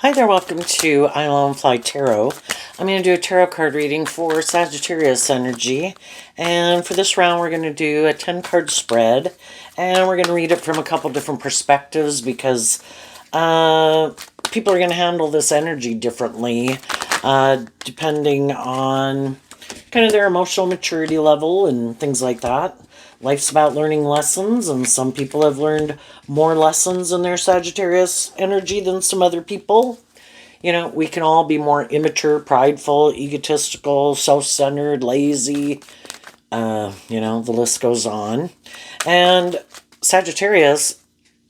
Hi there, welcome to Island Fly Tarot. I'm going to do a tarot card reading for Sagittarius energy. And for this round, we're going to do a 10 card spread. And we're going to read it from a couple different perspectives because people are going to handle this energy differently depending on kind of their emotional maturity level and things like that. Life's about learning lessons, and some people have learned more lessons in their Sagittarius energy than some other people. You know, we can all be more immature, prideful, egotistical, self-centered, lazy. The list goes on. And Sagittarius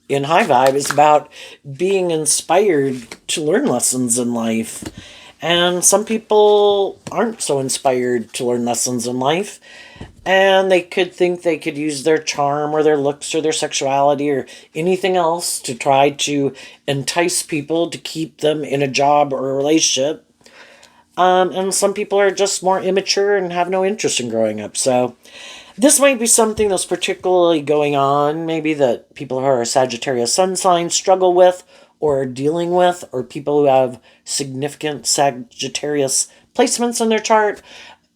in high vibe is about being inspired to learn lessons in life. And some people aren't so inspired to learn lessons in life. And they could think they could use their charm or their looks or their sexuality or anything else to try to entice people to keep them in a job or a relationship. And some people are just more immature and have no interest in growing up. So this might be something that's particularly going on, maybe that people who are Sagittarius sun signs struggle with or are dealing with, or people who have significant Sagittarius placements in their chart.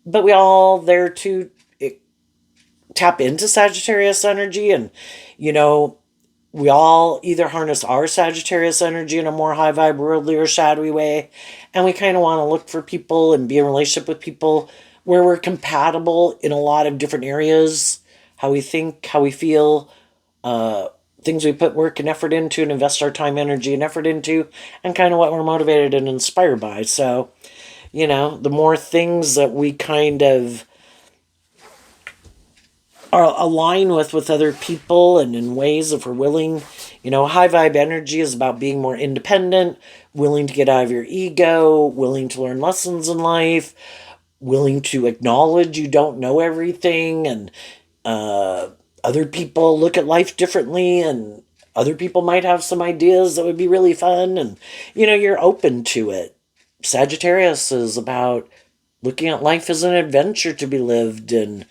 But we all there to tap into Sagittarius energy, and we all either harness our Sagittarius energy in a more high vibe, worldly or shadowy way, and we kind of want to look for people and be in relationship with people where we're compatible in a lot of different areas, how we think, how we feel, things we put work and effort into and invest our time, energy, and effort into, and kind of what we're motivated and inspired by. So, the more things that we kind of are align with other people and in ways, if we're willing. High vibe energy is about being more independent, willing to get out of your ego, willing to learn lessons in life, willing to acknowledge you don't know everything, and other people look at life differently, and other people might have some ideas that would be really fun, and you're open to it. Sagittarius is about looking at life as an adventure to be lived and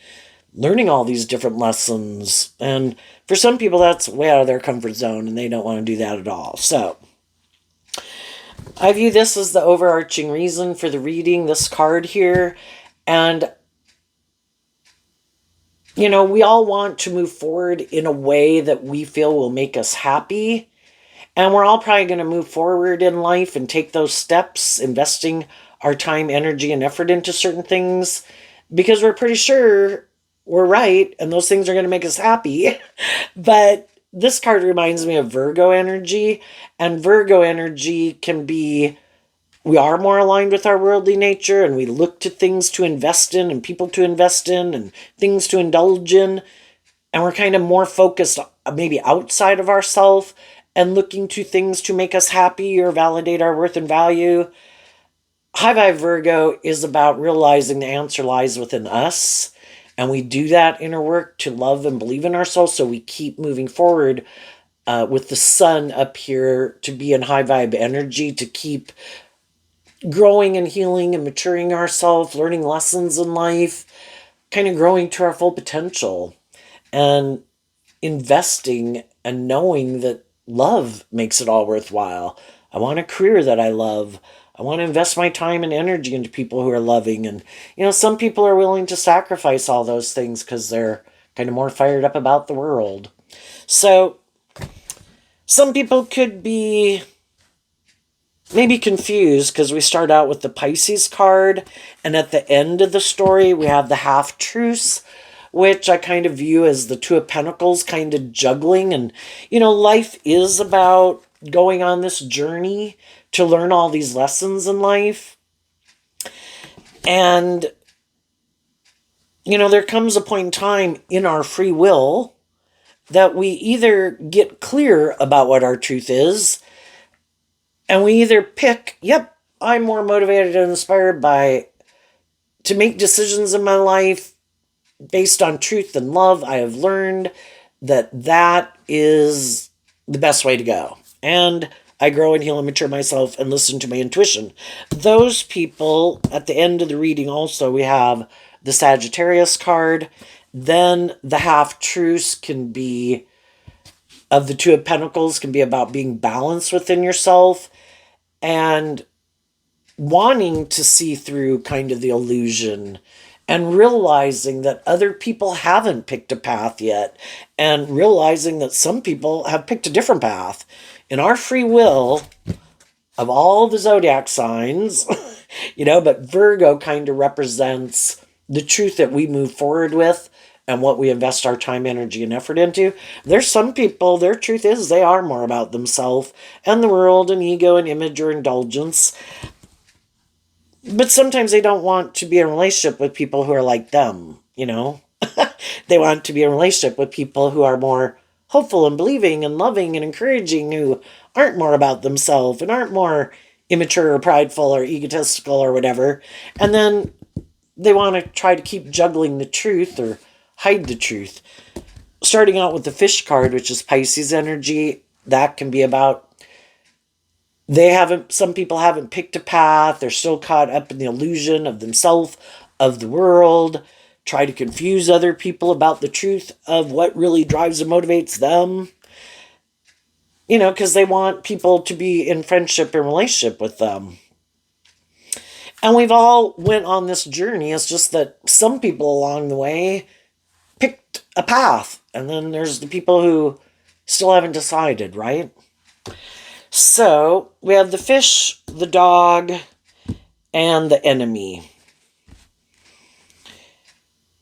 learning all these different lessons. And for some people, that's way out of their comfort zone, and they don't want to do that at all. So I view this as the overarching reason for the reading, this card here. And, we all want to move forward in a way that we feel will make us happy. And we're all probably going to move forward in life and take those steps, investing our time, energy, and effort into certain things because we're pretty sure we're right and those things are going to make us happy. But this card reminds me of Virgo energy, and Virgo energy can be, we are more aligned with our worldly nature, and we look to things to invest in and people to invest in and things to indulge in, and we're kind of more focused maybe outside of ourselves and looking to things to make us happy or validate our worth and value. High vibe Virgo is about realizing the answer lies within us. And we do that inner work to love and believe in ourselves. So we keep moving forward with the sun up here to be in high vibe energy, to keep growing and healing and maturing ourselves, learning lessons in life, kind of growing to our full potential, and investing and knowing that love makes it all worthwhile. I want a career that I love. I want to invest my time and energy into people who are loving. And, some people are willing to sacrifice all those things because they're kind of more fired up about the world. So some people could be maybe confused because we start out with the Pisces card, and at the end of the story, we have the half-truce, which I kind of view as the Two of Pentacles kind of juggling. And, life is about going on this journey to learn all these lessons in life. And, there comes a point in time in our free will that we either get clear about what our truth is, and we either pick, yep, I'm more motivated and inspired to make decisions in my life based on truth and love. I have learned that is the best way to go. And I grow and heal and mature myself and listen to my intuition. Those people, at the end of the reading also, we have the Sagittarius card. Then the half-truce can be, of the Two of Pentacles, can be about being balanced within yourself. and wanting to see through kind of the illusion and realizing that other people haven't picked a path yet, and realizing that some people have picked a different path. In our free will of all the zodiac signs, but Virgo kind of represents the truth that we move forward with and what we invest our time, energy, and effort into. There's some people, their truth is they are more about themselves and the world and ego and image or indulgence. But sometimes they don't want to be in a relationship with people who are like them, They want to be in a relationship with people who are more hopeful and believing and loving and encouraging, who aren't more about themselves and aren't more immature or prideful or egotistical or whatever. And then they want to try to keep juggling the truth or hide the truth. Starting out with the fish card, which is Pisces energy, that can be about some people haven't picked a path. They're still caught up in the illusion of themselves, of the world, try to confuse other people about the truth of what really drives and motivates them. Because they want people to be in friendship and relationship with them. And we've all went on this journey. It's just that some people along the way picked a path. And then there's the people who still haven't decided, right? So we have the fish, the dog, and the enemy.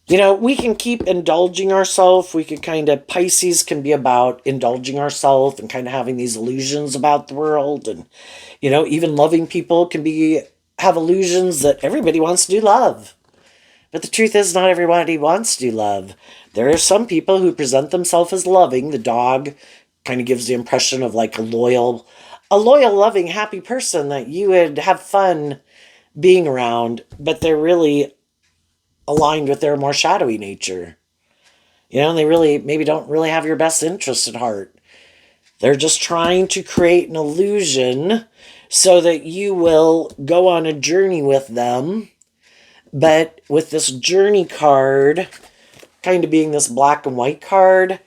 We can keep indulging ourselves. We could Pisces can be about indulging ourselves and kind of having these illusions about the world. And, even loving people can have illusions that everybody wants to do love. But the truth is, not everybody wants to do love. There are some people who present themselves as loving. The dog kind of gives the impression of like a loyal, loving, happy person that you would have fun being around, but they're really aligned with their more shadowy nature. And they really maybe don't really have your best interest at heart. They're just trying to create an illusion so that you will go on a journey with them. But with this journey card kind of being this black and white card,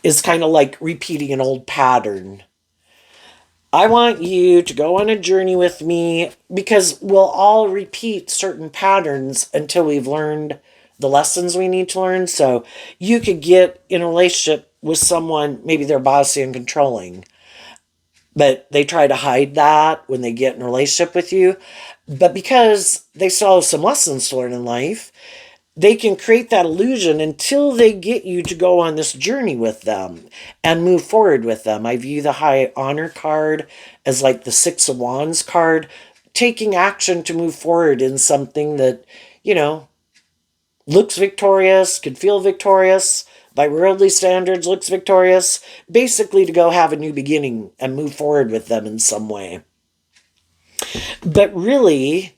is kind of like repeating an old pattern. I want you to go on a journey with me, because we'll all repeat certain patterns until we've learned the lessons we need to learn. So you could get in a relationship with someone, maybe they're bossy and controlling, but they try to hide that when they get in a relationship with you. But because they still have some lessons to learn in life, they can create that illusion until they get you to go on this journey with them and move forward with them. I view the High Honor card as like the Six of Wands card, taking action to move forward in something that, looks victorious, could feel victorious, by worldly standards looks victorious, basically to go have a new beginning and move forward with them in some way. But really,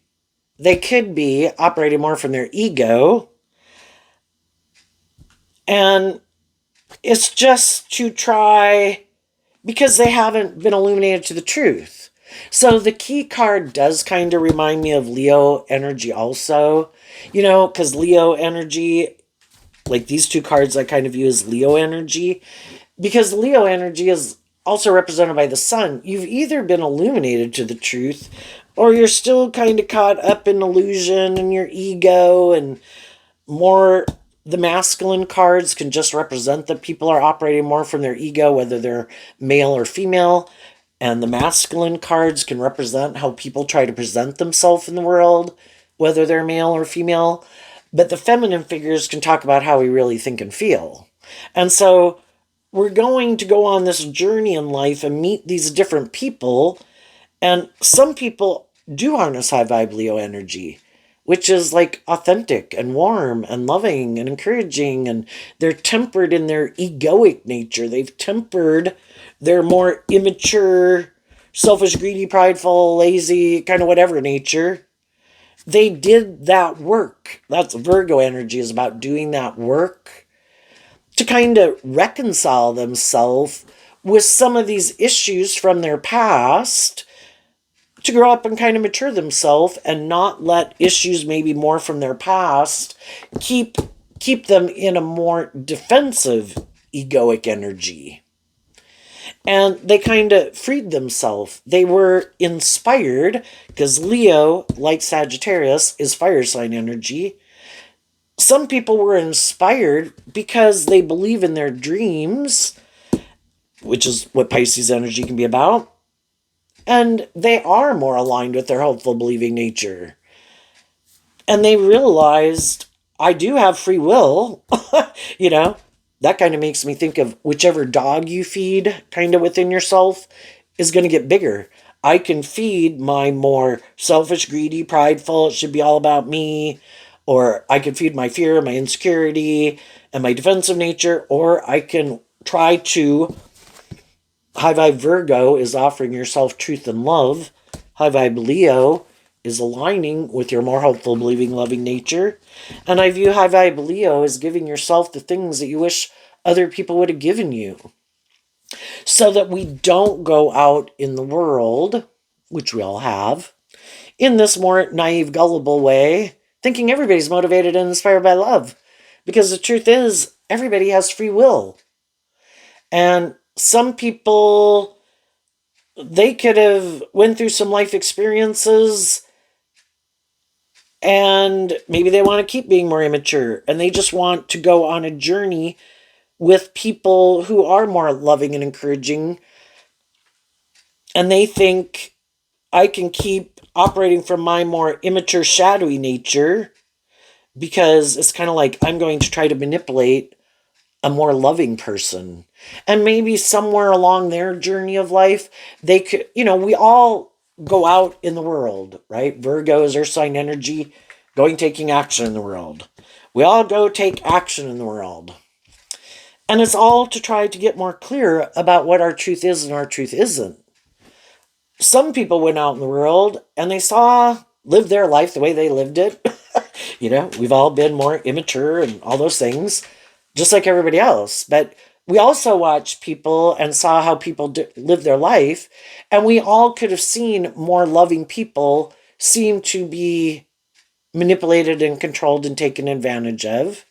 they could be operating more from their ego. And it's just to try, because they haven't been illuminated to the truth. So the key card does kind of remind me of Leo energy also. Because Leo energy, like these two cards I kind of view as Leo energy. Because Leo energy is also represented by the sun. You've either been illuminated to the truth, or you're still kind of caught up in illusion and your ego. And more, the masculine cards can just represent that people are operating more from their ego, whether they're male or female. And the masculine cards can represent how people try to present themselves in the world, whether they're male or female. But the feminine figures can talk about how we really think and feel. And so we're going to go on this journey in life and meet these different people. And some people do harness high vibe Leo energy, which is like authentic and warm and loving and encouraging. And they're tempered in their egoic nature. They've tempered their more immature, selfish, greedy, prideful, lazy, kind of whatever nature. They did that work. That's Virgo energy, is about doing that work to kind of reconcile themselves with some of these issues from their past, to grow up and kind of mature themselves and not let issues maybe more from their past keep them in a more defensive egoic energy. And they kind of freed themselves. They were inspired because Leo, like Sagittarius, is fire sign energy. Some people were inspired because they believe in their dreams, which is what Pisces energy can be about, and they are more aligned with their hopeful, believing nature. And they realized, I do have free will. you know, that kind of makes me think of whichever dog you feed kind of within yourself is going to get bigger. I can feed my more selfish, greedy, prideful, it should be all about me, or I can feed my fear, my insecurity, and my defensive nature, or I can try to. High Vibe Virgo is offering yourself truth and love. High Vibe Leo is aligning with your more hopeful, believing, loving nature. And I view High Vibe Leo as giving yourself the things that you wish other people would have given you. So that we don't go out in the world, which we all have, in this more naive, gullible way, thinking everybody's motivated and inspired by love. Because the truth is, everybody has free will. And some people, they could have went through some life experiences and maybe they want to keep being more immature and they just want to go on a journey with people who are more loving and encouraging, and they think, I can keep operating from my more immature, shadowy nature because it's kind of like I'm going to try to manipulate a more loving person. And maybe somewhere along their journey of life, they could, we all go out in the world, right? Virgo is earth sign energy, taking action in the world. We all go take action in the world. And it's all to try to get more clear about what our truth is and our truth isn't. Some people went out in the world and they lived their life the way they lived it. We've all been more immature and all those things, just like everybody else. But we also watched people and saw how people live their life. And we all could have seen more loving people seem to be manipulated and controlled and taken advantage of.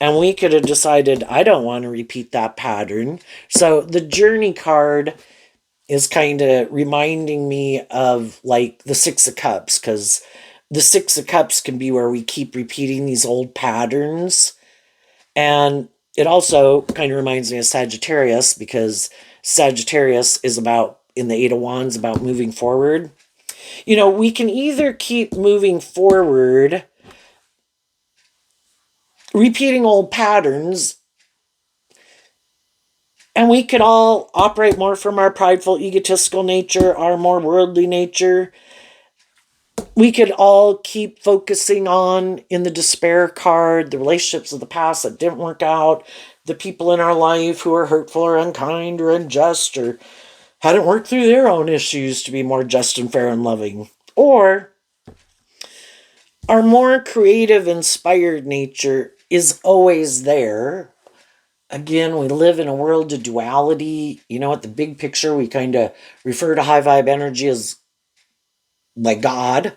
And we could have decided, I don't want to repeat that pattern. So the journey card is kind of reminding me of like the Six of Cups, because the Six of Cups can be where we keep repeating these old patterns. And it also kind of reminds me of Sagittarius, because Sagittarius is about, in the Eight of Wands, about moving forward. We can either keep moving forward, repeating old patterns, and we could all operate more from our prideful, egotistical nature, our more worldly nature. We could all keep focusing on, in the despair card, the relationships of the past that didn't work out, the people in our life who are hurtful or unkind or unjust or hadn't worked through their own issues to be more just and fair and loving. Or our more creative, inspired nature is always there. Again, we live in a world of duality. At the big picture, we kind of refer to high vibe energy as like God,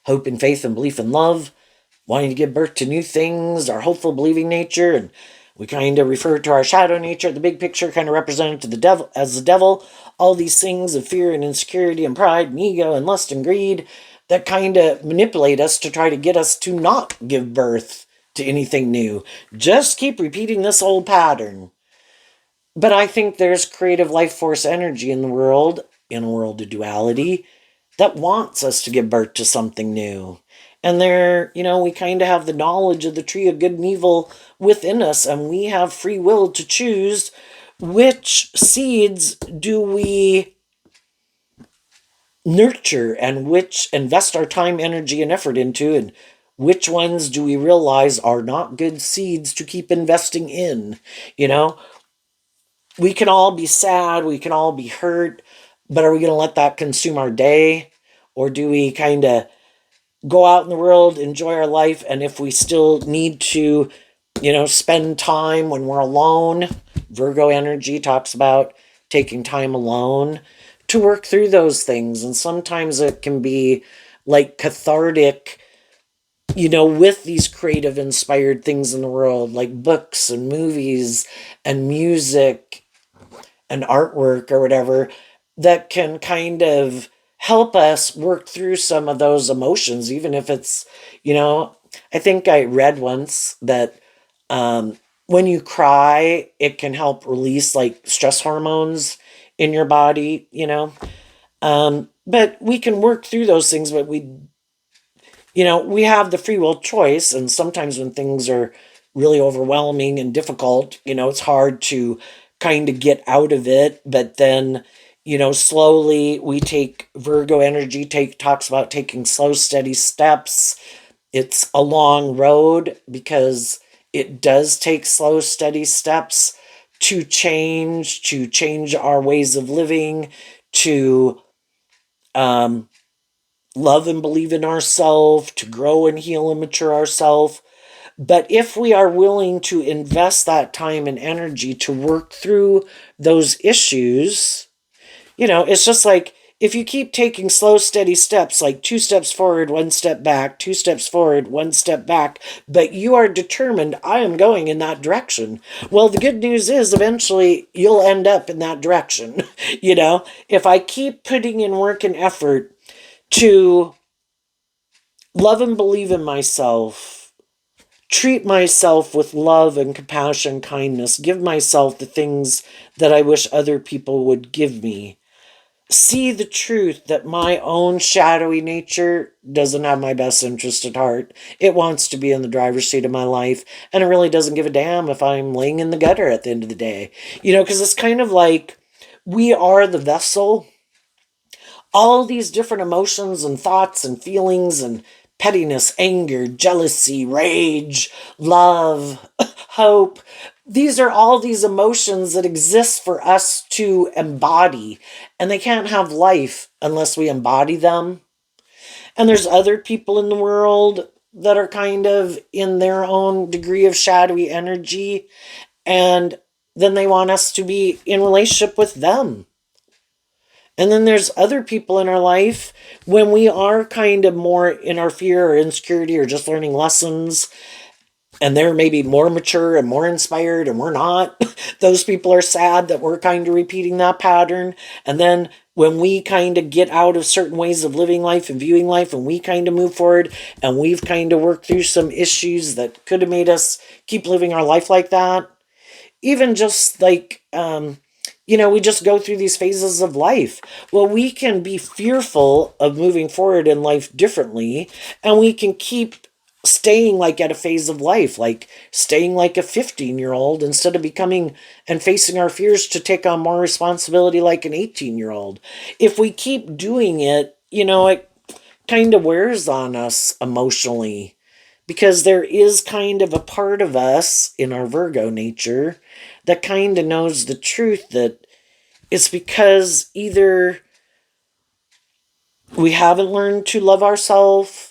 hope and faith and belief and love, wanting to give birth to new things, our hopeful, believing nature, and we kind of refer to our shadow nature, the big picture, kind of represented to the devil as the devil. All these things of fear and insecurity and pride and ego and lust and greed that kind of manipulate us to try to get us to not give birth to anything new. Just keep repeating this old pattern. But I think there's creative life force energy in the world, in a world of duality, that wants us to give birth to something new. And we kind of have the knowledge of the tree of good and evil within us, and we have free will to choose which seeds do we nurture and which invest our time, energy, and effort into, and which ones do we realize are not good seeds to keep investing in. We can all be sad, we can all be hurt, but are we going to let that consume our day? Or do we kind of go out in the world, enjoy our life, and if we still need to, spend time when we're alone, Virgo energy talks about taking time alone to work through those things. And sometimes it can be like cathartic, with these creative, inspired things in the world, like books and movies and music an artwork or whatever that can kind of help us work through some of those emotions, even if it's, you know, I think I read once that when you cry, it can help release like stress hormones in your body, you know. But we can work through those things, but we have the free will choice. And sometimes when things are really overwhelming and difficult, it's hard to kind of get out of it. But then, slowly we take Virgo energy, talks about taking slow, steady steps. It's a long road because it does take slow, steady steps to change our ways of living, to love and believe in ourselves, to grow and heal and mature ourselves. But if we are willing to invest that time and energy to work through those issues, it's just like if you keep taking slow, steady steps, like 2 steps forward, 1 step back, 2 steps forward, 1 step back, but you are determined, I am going in that direction. Well, the good news is eventually you'll end up in that direction. If I keep putting in work and effort to love and believe in myself, treat myself with love and compassion, kindness, give myself the things that I wish other people would give me. See the truth that my own shadowy nature doesn't have my best interest at heart. It wants to be in the driver's seat of my life, and it really doesn't give a damn if I'm laying in the gutter at the end of the day. Because it's kind of like we are the vessel. All these different emotions and thoughts and feelings and pettiness, anger, jealousy, rage, love, hope. These are all these emotions that exist for us to embody, and they can't have life unless we embody them. And there's other people in the world that are kind of in their own degree of shadowy energy, and then they want us to be in relationship with them. And then there's other people in our life when we are kind of more in our fear or insecurity or just learning lessons, and they're maybe more mature and more inspired and we're not. Those people are sad that we're kind of repeating that pattern. And then when we kind of get out of certain ways of living life and viewing life, and we kind of move forward and we've kind of worked through some issues that could have made us keep living our life like that. Even just like, we just go through these phases of life. Well, we can be fearful of moving forward in life differently, and we can keep staying like at a phase of life, like staying like a 15-year-old instead of becoming and facing our fears to take on more responsibility like an 18-year-old. If we keep doing it, it kind of wears on us emotionally, because there is kind of a part of us in our Virgo nature that kind of knows the truth that it's because either we haven't learned to love ourselves.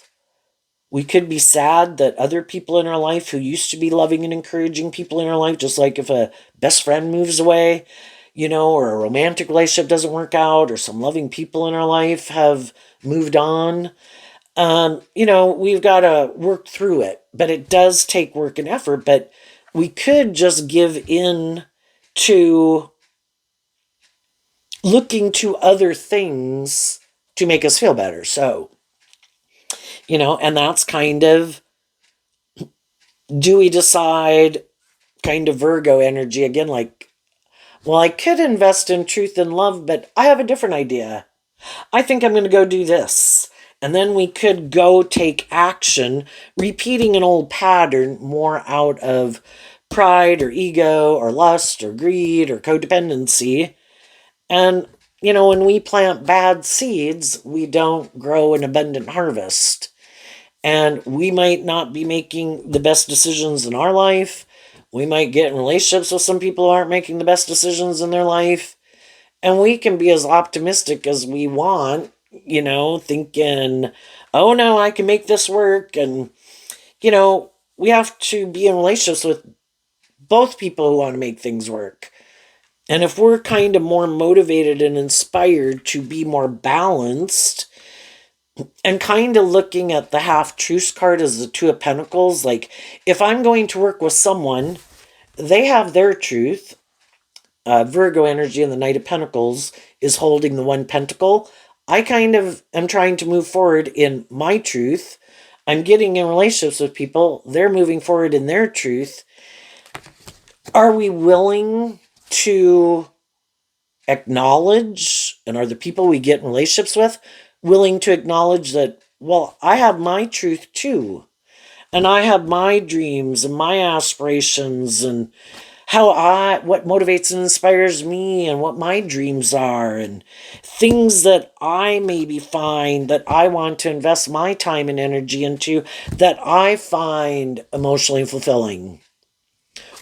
We could be sad that other people in our life who used to be loving and encouraging people in our life, just like if a best friend moves away, or a romantic relationship doesn't work out, or some loving people in our life have moved on. We've got to work through it, but it does take work and effort. But we could just give in to looking to other things to make us feel better. So, and that's kind of, do we decide, kind of Virgo energy again, like, well, I could invest in truth and love, but I have a different idea. I think I'm going to go do this. And then we could go take action, repeating an old pattern more out of pride or ego or lust or greed or codependency. And, when we plant bad seeds, we don't grow an abundant harvest. And we might not be making the best decisions in our life. We might get in relationships with some people who aren't making the best decisions in their life. And we can be as optimistic as we want, thinking, oh no, I can make this work. And, we have to be in relationships with both people who want to make things work. And if we're kind of more motivated and inspired to be more balanced, and kind of looking at the half-truths card as the Two of Pentacles, like if I'm going to work with someone, they have their truth, Virgo energy and the Knight of Pentacles is holding the one pentacle. I kind of am trying to move forward in my truth. I'm getting in relationships with people. They're moving forward in their truth. Are we willing to acknowledge, and are the people we get in relationships with willing to acknowledge that, well, I have my truth too. And I have my dreams and my aspirations and what motivates and inspires me and what my dreams are and things that I maybe find that I want to invest my time and energy into that I find emotionally fulfilling,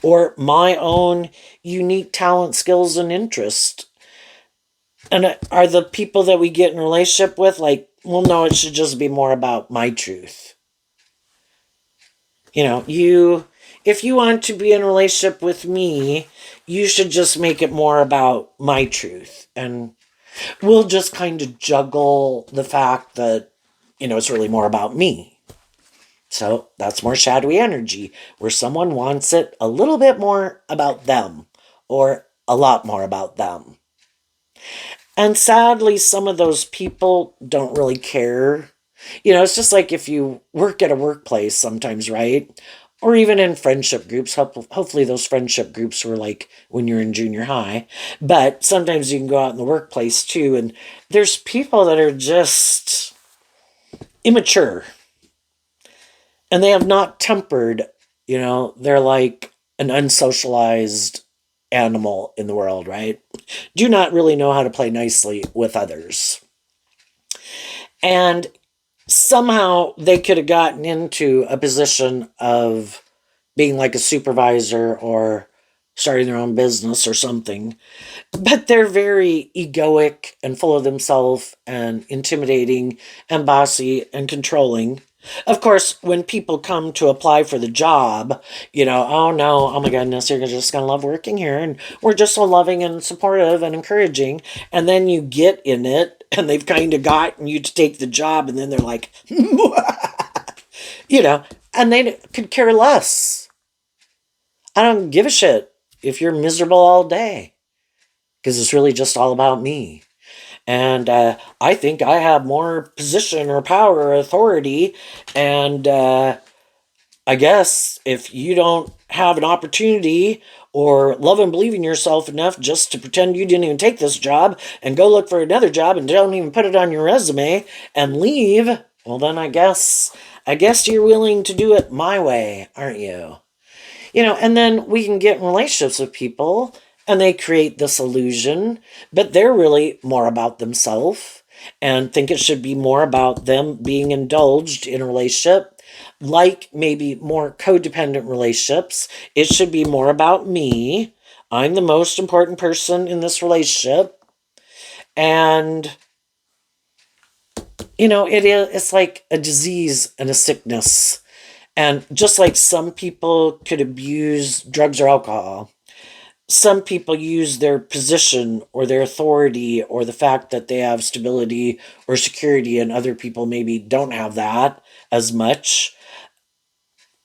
or my own unique talent, skills, and interest. And are the people that we get in a relationship with like, well, no, it should just be more about my truth. If you want to be in a relationship with me, you should just make it more about my truth. And we'll just kind of juggle the fact that, it's really more about me. So that's more shadowy energy, where someone wants it a little bit more about them or a lot more about them. And sadly, some of those people don't really care. It's just like if you work at a workplace sometimes, right? Or even in friendship groups. Hopefully those friendship groups were like when you're in junior high. But sometimes you can go out in the workplace too, and there's people that are just immature. And they have not tempered, they're like an unsocialized animal in the world, right? Do not really know how to play nicely with others. And somehow they could have gotten into a position of being like a supervisor or starting their own business or something. But they're very egoic and full of themselves and intimidating and bossy and controlling. Of course, when people come to apply for the job, oh no, oh my goodness, you're just going to love working here. And we're just so loving and supportive and encouraging. And then you get in it and they've kind of gotten you to take the job. And then they're like, and they could care less. I don't give a shit if you're miserable all day, because it's really just all about me. And I think I have more position or power or authority. And I guess if you don't have an opportunity or love and believe in yourself enough just to pretend you didn't even take this job and go look for another job and don't even put it on your resume and leave, well then I guess you're willing to do it my way, aren't you? And then we can get in relationships with people and they create this illusion, but they're really more about themselves and think it should be more about them being indulged in a relationship, like maybe more codependent relationships. It should be more about me. I'm the most important person in this relationship. And, it's like a disease and a sickness. And just like some people could abuse drugs or alcohol, some people use their position or their authority or the fact that they have stability or security, and other people maybe don't have that as much.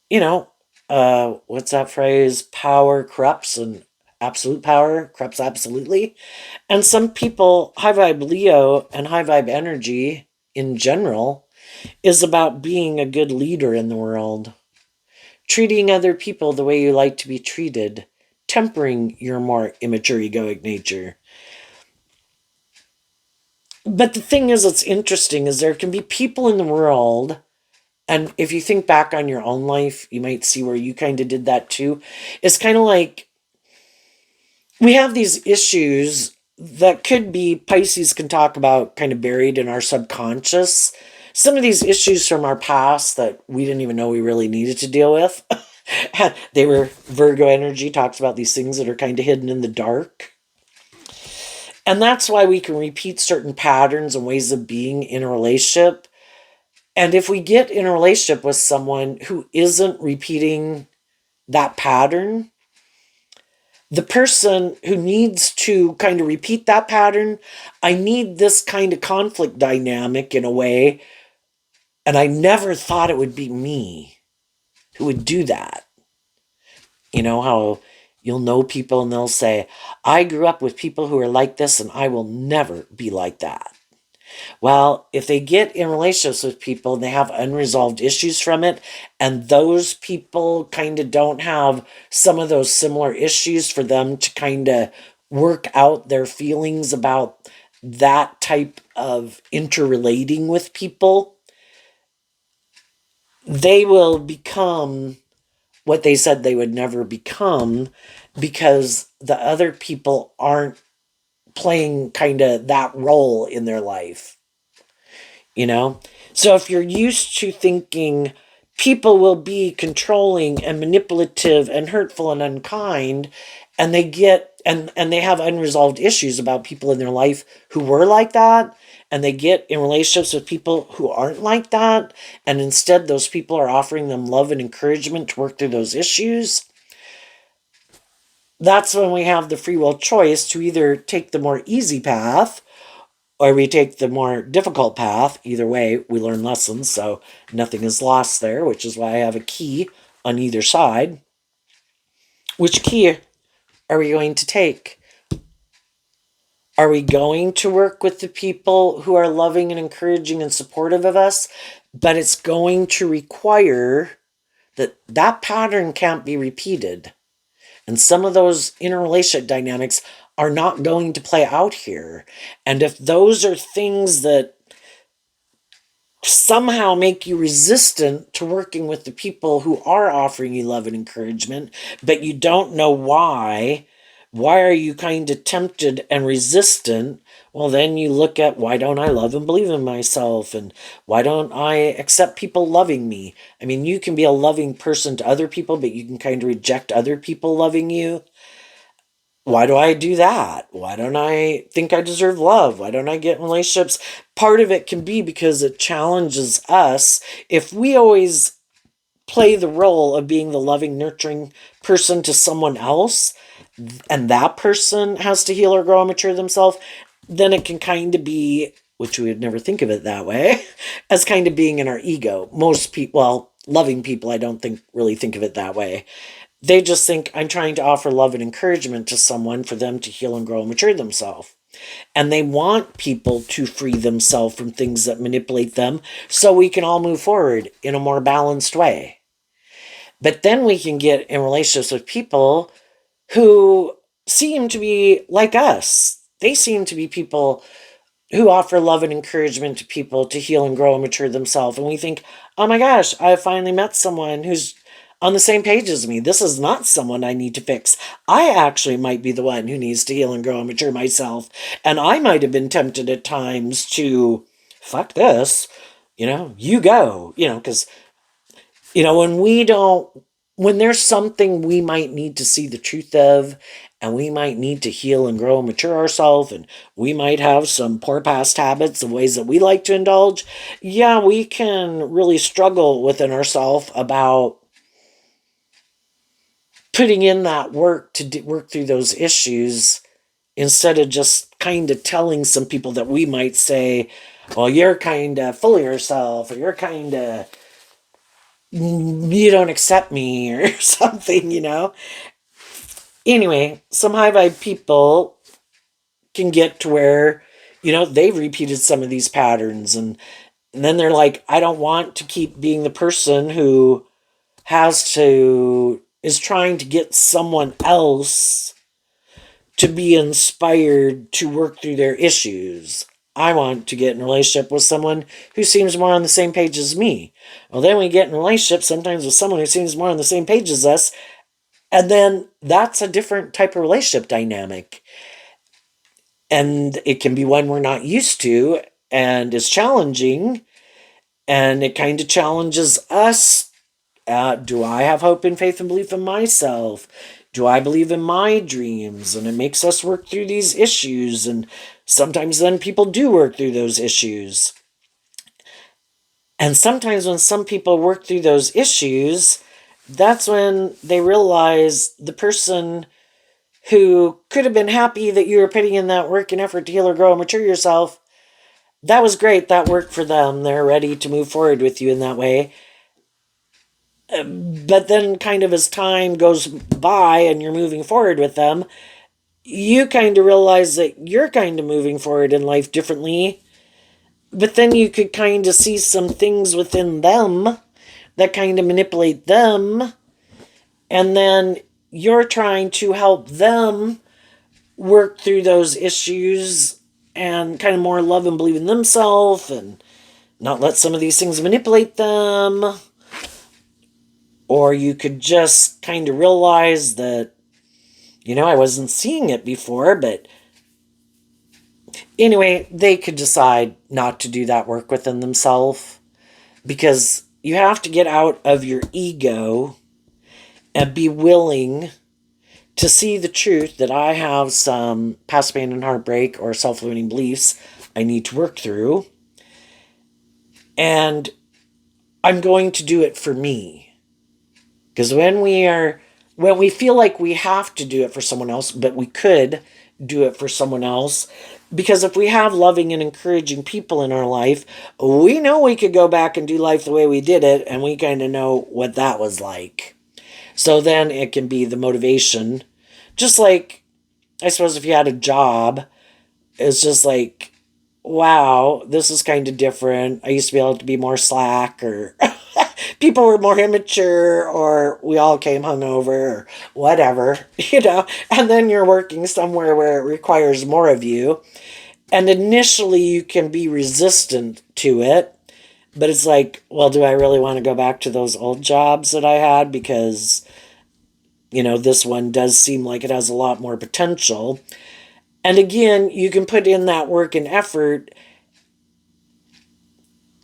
What's that phrase? Power corrupts, and absolute power corrupts absolutely. And some people, high vibe Leo and high vibe energy in general, is about being a good leader in the world, treating other people the way you like to be treated, tempering your more immature egoic nature. But the thing is, it's interesting, is there can be people in the world, and if you think back on your own life, you might see where you kind of did that too. It's kind of like we have these issues that could be, Pisces can talk about, kind of buried in our subconscious. Some of these issues from our past that we didn't even know we really needed to deal with. They were, Virgo energy talks about these things that are kind of hidden in the dark. And that's why we can repeat certain patterns and ways of being in a relationship. And if we get in a relationship with someone who isn't repeating that pattern, the person who needs to kind of repeat that pattern, I need this kind of conflict dynamic in a way. And I never thought it would be me who would do that. How You'll know people and they'll say, I grew up with people who are like this and I will never be like that. Well, if they get in relationships with people and they have unresolved issues from it, and those people kind of don't have some of those similar issues for them to kind of work out their feelings about that type of interrelating with people, they will become what they said they would never become because the other people aren't playing kind of that role in their life. You know? So if you're used to thinking people will be controlling and manipulative and hurtful and unkind, and they get and they have unresolved issues about people in their life who were like that, and they get in relationships with people who aren't like that, and instead those people are offering them love and encouragement to work through those issues, that's when we have the free will choice to either take the more easy path or we take the more difficult path. Either way, we learn lessons, so nothing is lost there, which is why I have a key on either side. Which key are we going to take? Are we going to work with the people who are loving and encouraging and supportive of us? But it's going to require that that pattern can't be repeated. And some of those interrelationship dynamics are not going to play out here. And if those are things that somehow make you resistant to working with the people who are offering you love and encouragement, but you don't know why. Why are you kind of tempted and resistant? Well, then you look at, why don't I love and believe in myself? And why don't I accept people loving me? I mean, you can be a loving person to other people, but you can kind of reject other people loving you. Why do I do that? Why don't I think I deserve love? Why don't I get in relationships? Part of it can be because it challenges us. If we always play the role of being the loving, nurturing person to someone else, and that person has to heal or grow and mature themselves, then it can kind of be, which we would never think of it that way, as kind of being in our ego. Most people, well, loving people, I don't think really think of it that way. They just think I'm trying to offer love and encouragement to someone for them to heal and grow and mature themselves. And they want people to free themselves from things that manipulate them so we can all move forward in a more balanced way. But then we can get in relationships with people who seem to be like us. They seem to be people who offer love and encouragement to people to heal and grow and mature themselves. And we think, oh my gosh, I finally met someone who's on the same page as me. This is not someone I need to fix. I actually might be the one who needs to heal and grow and mature myself. And I might have been tempted at times to, fuck this, you go, because, when there's something we might need to see the truth of, and we might need to heal and grow and mature ourselves, and we might have some poor past habits and ways that we like to indulge, yeah, we can really struggle within ourselves about putting in that work to work through those issues instead of just kind of telling some people that we might say, well, you're kind of full of yourself, or you're kind of, you don't accept me, or something. Anyway, some high vibe people can get to where, they've repeated some of these patterns, and then they're like, I don't want to keep being the person who is trying to get someone else to be inspired to work through their issues. I want to get in a relationship with someone who seems more on the same page as me. Well, then we get in a relationship sometimes with someone who seems more on the same page as us, and then that's a different type of relationship dynamic. And it can be one we're not used to and is challenging, and it kind of challenges us. Do I have hope and faith and belief in myself? Do I believe in my dreams? And it makes us work through these issues. And sometimes then people do work through those issues. And sometimes when some people work through those issues, that's when they realize the person who could have been happy that you were putting in that work and effort to heal or grow and mature yourself, that was great. That worked for them. They're ready to move forward with you in that way. But then kind of as time goes by and you're moving forward with them, you kind of realize that you're kind of moving forward in life differently. But then you could kind of see some things within them that kind of manipulate them. And then you're trying to help them work through those issues and kind of more love and believe in themselves and not let some of these things manipulate them. Or you could just kind of realize that, I wasn't seeing it before, but anyway, they could decide not to do that work within themselves because you have to get out of your ego and be willing to see the truth that I have some past pain and heartbreak or self-limiting beliefs I need to work through. And I'm going to do it for me. Because when we feel like we have to do it for someone else, but we could do it for someone else, because if we have loving and encouraging people in our life, we know we could go back and do life the way we did it, and we kind of know what that was like. So then it can be the motivation. Just like, I suppose if you had a job, it's just like, wow, this is kind of different. I used to be able to be more slack, or people were more immature, or we all came hungover, or whatever, and then you're working somewhere where it requires more of you. And initially you can be resistant to it, but it's like, well, do I really want to go back to those old jobs that I had? Because, this one does seem like it has a lot more potential. And again, you can put in that work and effort,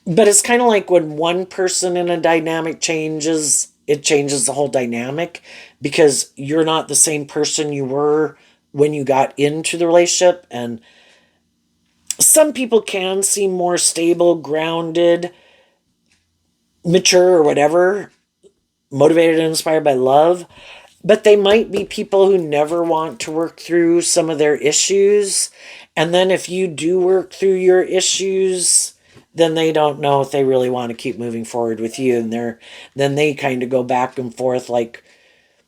but it's kind of like when one person in a dynamic changes, it changes the whole dynamic because you're not the same person you were when you got into the relationship. And some people can seem more stable, grounded, mature, or whatever, motivated and inspired by love. But they might be people who never want to work through some of their issues. And then if you do work through your issues, then they don't know if they really want to keep moving forward with you. And then they kind of go back and forth like,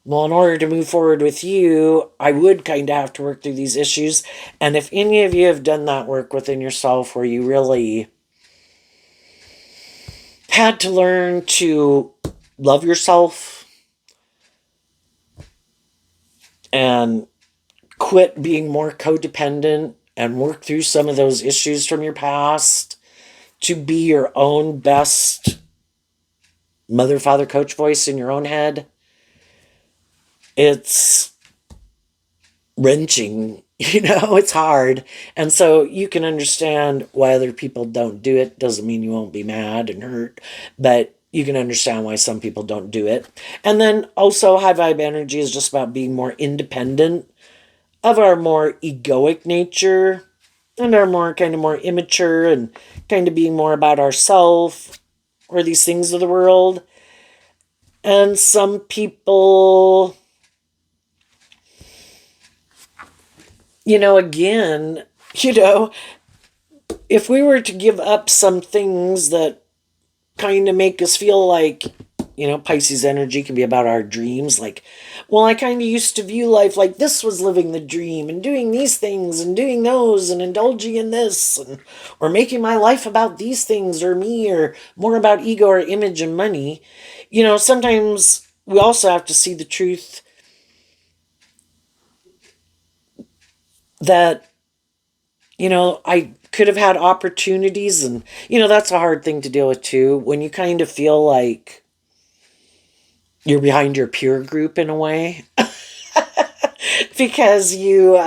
well, in order to move forward with you, I would kind of have to work through these issues. And if any of you have done that work within yourself where you really had to learn to love yourself and quit being more codependent and work through some of those issues from your past to be your own best mother, father, coach voice in your own head, it's wrenching, it's hard. And so you can understand why other people don't do it. Doesn't mean you won't be mad and hurt, but you can understand why some people don't do it. And then also high vibe energy is just about being more independent of our more egoic nature and our more kind of more immature and kind of being more about ourself or these things of the world. And some people, again, if we were to give up some things that kind of make us feel like, Pisces energy can be about our dreams. Like, well, I kind of used to view life like this was living the dream and doing these things and doing those and indulging in this or making my life about these things or me or more about ego or image and money. Sometimes we also have to see the truth that, I could have had opportunities and, that's a hard thing to deal with too. When you kind of feel like you're behind your peer group in a way because you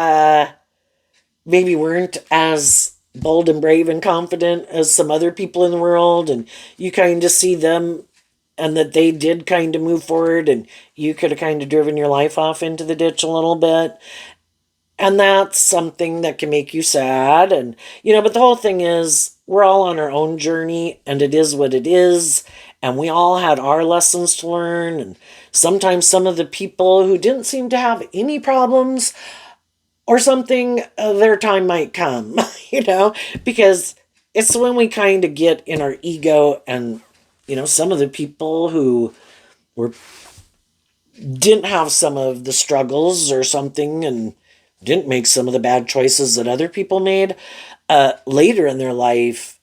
maybe weren't as bold and brave and confident as some other people in the world, and you kind of see them and that they did kind of move forward and you could have kind of driven your life off into the ditch a little bit. And that's something that can make you sad. And, but the whole thing is we're all on our own journey and it is what it is. And we all had our lessons to learn. And sometimes some of the people who didn't seem to have any problems or something, their time might come, because it's when we kind of get in our ego and, some of the people who or didn't have some of the struggles or something and didn't make some of the bad choices that other people made, later in their life,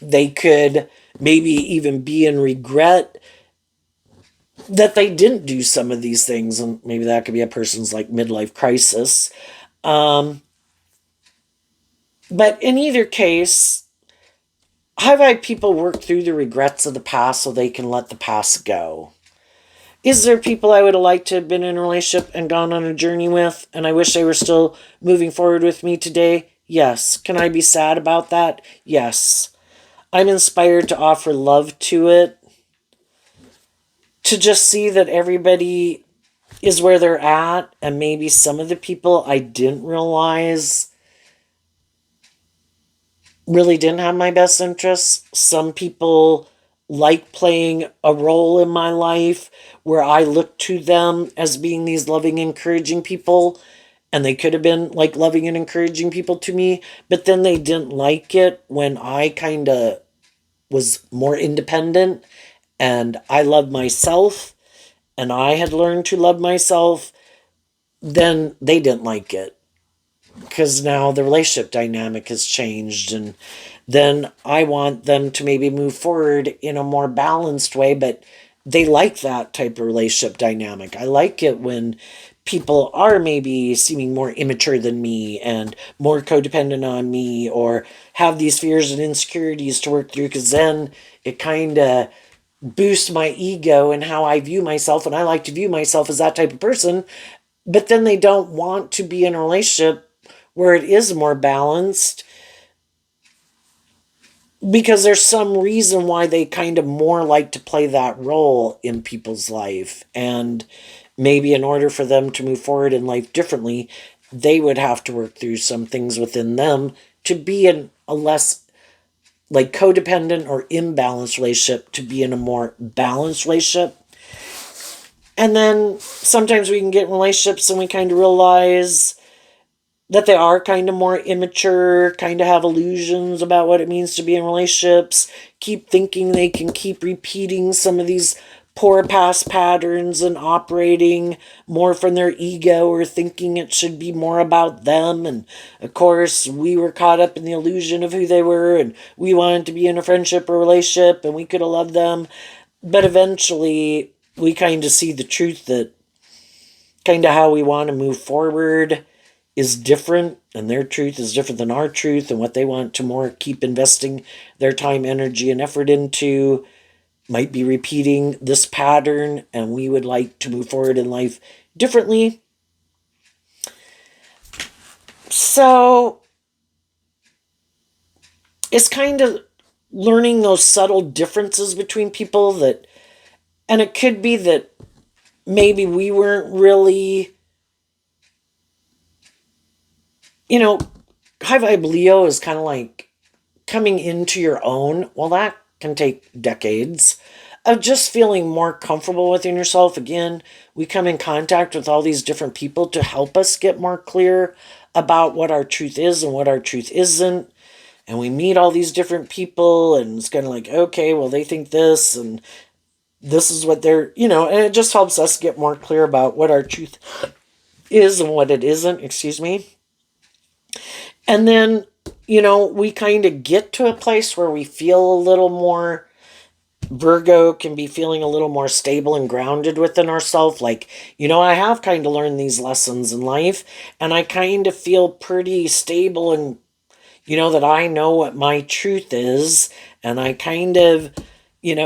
they could maybe even be in regret that they didn't do some of these things. And maybe that could be a person's like midlife crisis. Um, but in either case, I've had people work through the regrets of the past so they can let the past go. Is there people I would have liked to have been in a relationship and gone on a journey with, and I wish they were still moving forward with me today? Yes. Can I be sad about that? Yes. I'm inspired to offer love to it, to just see that everybody is where they're at, and maybe some of the people I didn't realize really didn't have my best interests. Some people like playing a role in my life where I look to them as being these loving, encouraging people, and they could have been like loving and encouraging people to me, but then they didn't like it when I kind of was more independent and I loved myself and I had learned to love myself. Then they didn't like it because now the relationship dynamic has changed, and then I want them to maybe move forward in a more balanced way, but they like that type of relationship dynamic. I like it when people are maybe seeming more immature than me and more codependent on me, or have these fears and insecurities to work through, because then it kind of boosts my ego and how I view myself, and I like to view myself as that type of person. But then they don't want to be in a relationship where it is more balanced because there's some reason why they kind of more like to play that role in people's life. And maybe in order for them to move forward in life differently, they would have to work through some things within them to be in a less like codependent or imbalanced relationship to be in a more balanced relationship. And then sometimes we can get in relationships and we kind of realize that they are kind of more immature, kind of have illusions about what it means to be in relationships, keep thinking they can keep repeating some of these poor past patterns and operating more from their ego or thinking it should be more about them. And of course, we were caught up in the illusion of who they were and we wanted to be in a friendship or relationship and we could have loved them. But eventually, we kind of see the truth that kind of how we want to move forward is different, and their truth is different than our truth, and what they want to more keep investing their time, energy, and effort into might be repeating this pattern, and we would like to move forward in life differently. So it's kind of learning those subtle differences between people that, and it could be that maybe we weren't really, you know, high vibe Leo is kind of like coming into your own. Well, that can take decades of just feeling more comfortable within yourself. Again, we come in contact with all these different people to help us get more clear about what our truth is and what our truth isn't. And we meet all these different people, and it's kind of like, okay, well, they think this, and this is what they're, and it just helps us get more clear about what our truth is and what it isn't, excuse me. And then, we kind of get to a place where we feel a little more, Virgo can be feeling a little more stable and grounded within ourselves. Like, I have kind of learned these lessons in life, and I kind of feel pretty stable and, that I know what my truth is, and I kind of,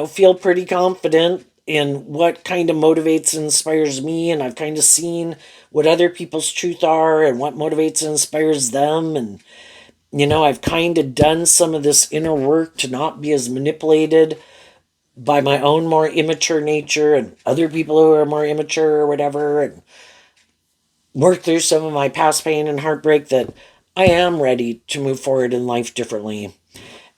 feel pretty confident in what kind of motivates and inspires me, and I've kind of seen what other people's truth are and what motivates and inspires them, and I've kind of done some of this inner work to not be as manipulated by my own more immature nature and other people who are more immature or whatever, and work through some of my past pain and heartbreak, that I am ready to move forward in life differently.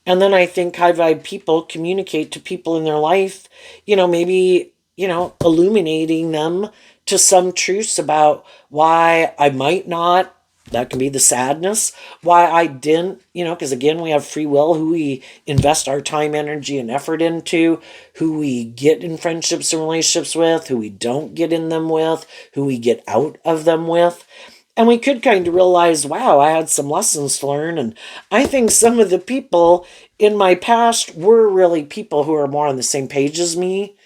And then I think high vibe people communicate to people in their life, maybe, illuminating them to some truths about why I might not That can be the sadness. Why I didn't, because again, we have free will, who we invest our time, energy, and effort into, who we get in friendships and relationships with, who we don't get in them with, who we get out of them with. And we could kind of realize, wow, I had some lessons to learn. And I think some of the people in my past were really people who are more on the same page as me,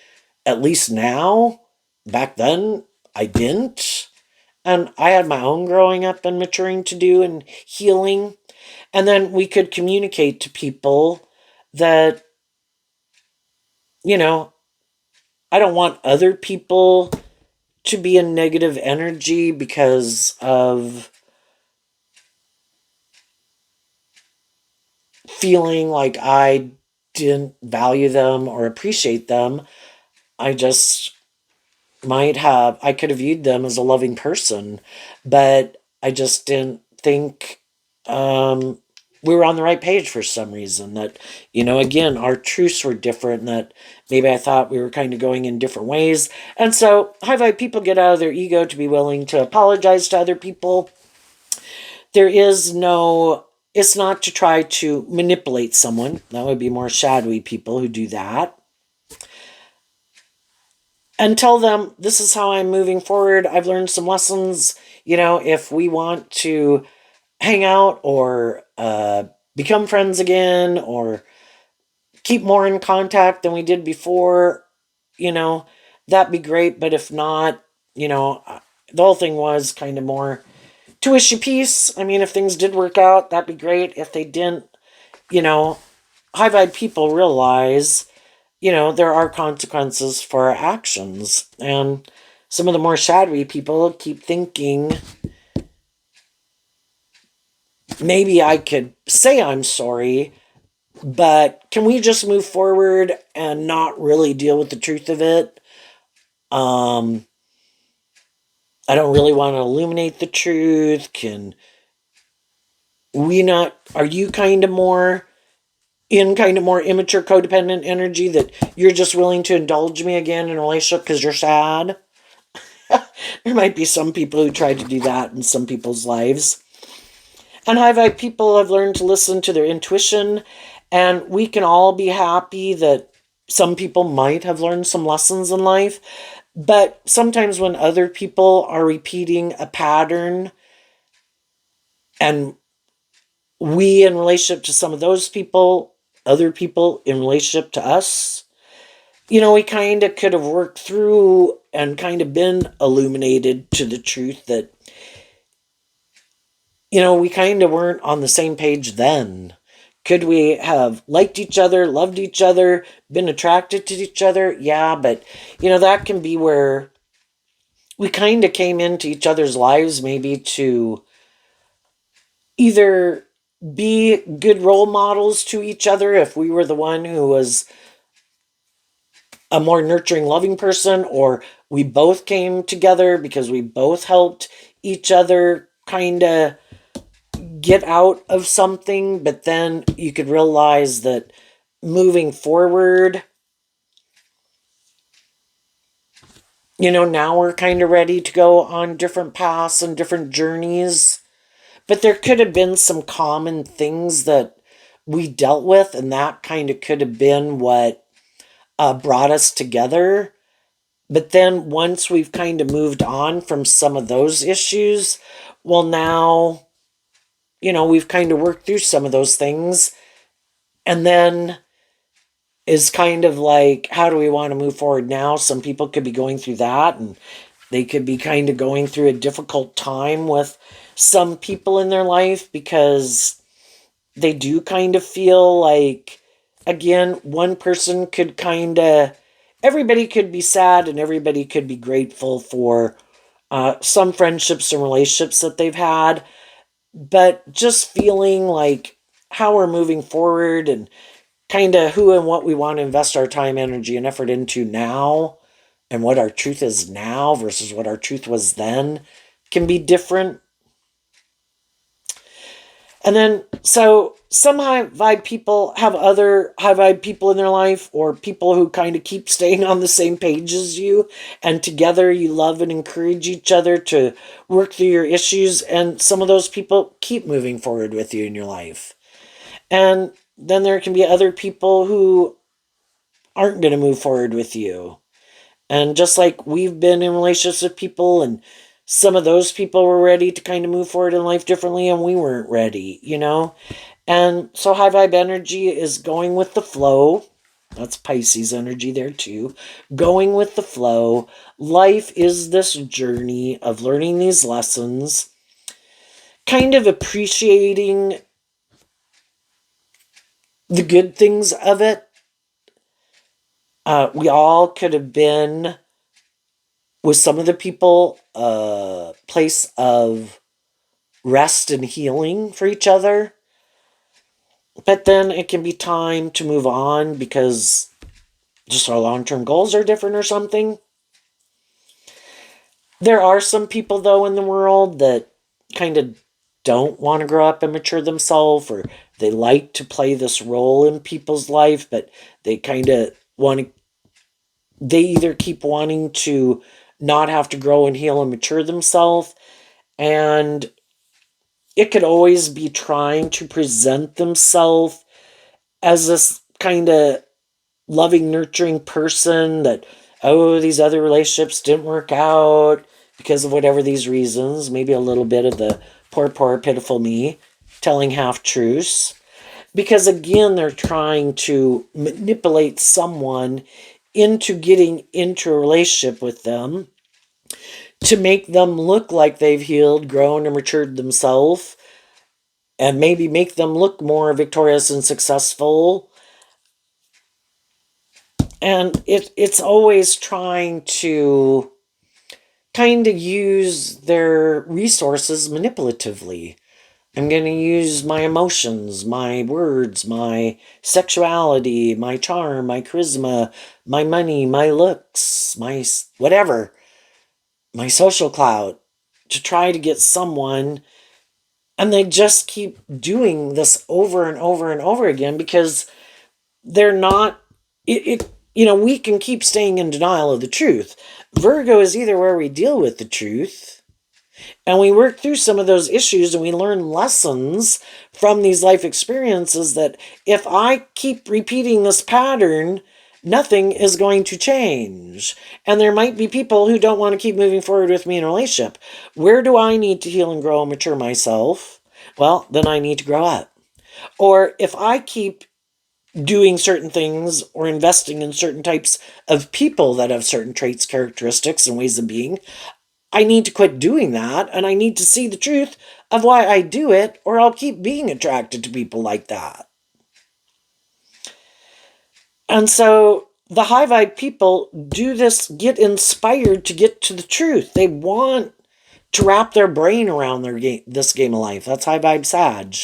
at least now. Back then, I didn't. And I had my own growing up and maturing to do and healing. And then we could communicate to people that, you know, I don't want other people to be in negative energy because of feeling like I didn't value them or appreciate them. I just I could have viewed them as a loving person, but I just didn't think we were on the right page for some reason. That, again, our truths were different, and that maybe I thought we were kind of going in different ways. And so, high vibe people get out of their ego to be willing to apologize to other people. There is no, it's not to try to manipulate someone. That would be more shadowy people who do that. And tell them, this is how I'm moving forward. I've learned some lessons. If we want to hang out or become friends again or keep more in contact than we did before, that'd be great. But if not, the whole thing was kind of more to wish you peace. I mean, if things did work out, that'd be great. If they didn't, high vibe people realize, there are consequences for our actions. And some of the more shadowy people keep thinking, maybe I could say I'm sorry, but can we just move forward and not really deal with the truth of it? I don't really want to illuminate the truth. Can we not, are you kind of more immature codependent energy that you're just willing to indulge me again in a relationship because you're sad? There might be some people who try to do that in some people's lives. And high vibe people have learned to listen to their intuition, and we can all be happy that some people might have learned some lessons in life. But sometimes when other people are repeating a pattern, and we in relationship to some of those people, other people in relationship to us, we kind of could have worked through and kind of been illuminated to the truth that, we kind of weren't on the same page then. Could we have liked each other, loved each other, been attracted to each other? Yeah, but, that can be where we kind of came into each other's lives maybe to either be good role models to each other if we were the one who was a more nurturing, loving person, or we both came together because we both helped each other kind of get out of something. But then you could realize that moving forward, now we're kind of ready to go on different paths and different journeys. But there could have been some common things that we dealt with, and that kind of could have been what brought us together. But then once we've kind of moved on from some of those issues, well, now, we've kind of worked through some of those things. And then is kind of like, how do we want to move forward now? Some people could be going through that, and they could be kind of going through a difficult time with some people in their life because they do kind of feel like, again, one person could everybody could be sad and everybody could be grateful for some friendships and relationships that they've had. But just feeling like how we're moving forward and kind of who and what we want to invest our time, energy, and effort into now, and what our truth is now versus what our truth was then, can be different. And then, so Some high vibe people have other high vibe people in their life, or people who kind of keep staying on the same page as you, and together you love and encourage each other to work through your issues, and some of those people keep moving forward with you in your life. And then there can be other people who aren't going to move forward with you. And just like we've been in relationships with people, and some of those people were ready to kind of move forward in life differently, and we weren't ready, you know? And so high vibe energy is going with the flow. That's Pisces energy there too. Going with the flow. Life is this journey of learning these lessons, kind of appreciating the good things of it. We all could have been with some of the people a place of rest and healing for each other. But then it can be time to move on because just our long-term goals are different or something. There are some people, though, in the world that kind of don't want to grow up and mature themselves, or they like to play this role in people's life, but they kind of want to, they either keep wanting to not have to grow and heal and mature themselves, and it could always be trying to present themselves as this kind of loving, nurturing person that, oh, these other relationships didn't work out because of whatever these reasons. Maybe a little bit of the poor, poor, pitiful me telling half truths. Because again, they're trying to manipulate someone into getting into a relationship with them to make them look like they've healed, grown, and matured themselves, and maybe make them look more victorious and successful. And it's always trying to kind of use their resources manipulatively. I'm going to use my emotions, my words, my sexuality, my charm, my charisma, my money, my looks, my whatever, my social clout to try to get someone. And they just keep doing this over and over and over again because they're not, we can keep staying in denial of the truth. Virgo is either where we deal with the truth and we work through some of those issues and we learn lessons from these life experiences that if I keep repeating this pattern, nothing is going to change. And there might be people who don't want to keep moving forward with me in a relationship. Where do I need to heal and grow and mature myself? Well, then I need to grow up. Or if I keep doing certain things or investing in certain types of people that have certain traits, characteristics, and ways of being, I need to quit doing that, and I need to see the truth of why I do it, or I'll keep being attracted to people like that. And so the high vibe people do this, get inspired to get to the truth. They want to wrap their brain around this game of life. That's high vibe Sag.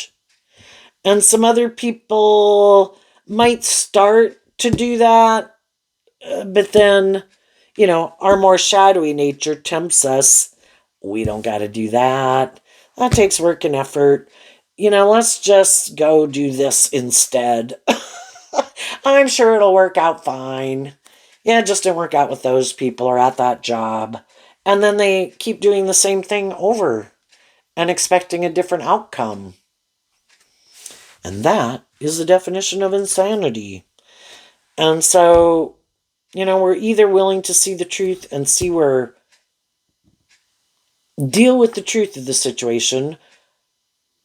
And some other people might start to do that, but then, our more shadowy nature tempts us. We don't got to do that. That takes work and effort. Let's just go do this instead. I'm sure it'll work out fine. Yeah, it just didn't work out with those people or at that job. And then they keep doing the same thing over and expecting a different outcome. And that is the definition of insanity. And so, we're either willing to see the truth and deal with the truth of the situation,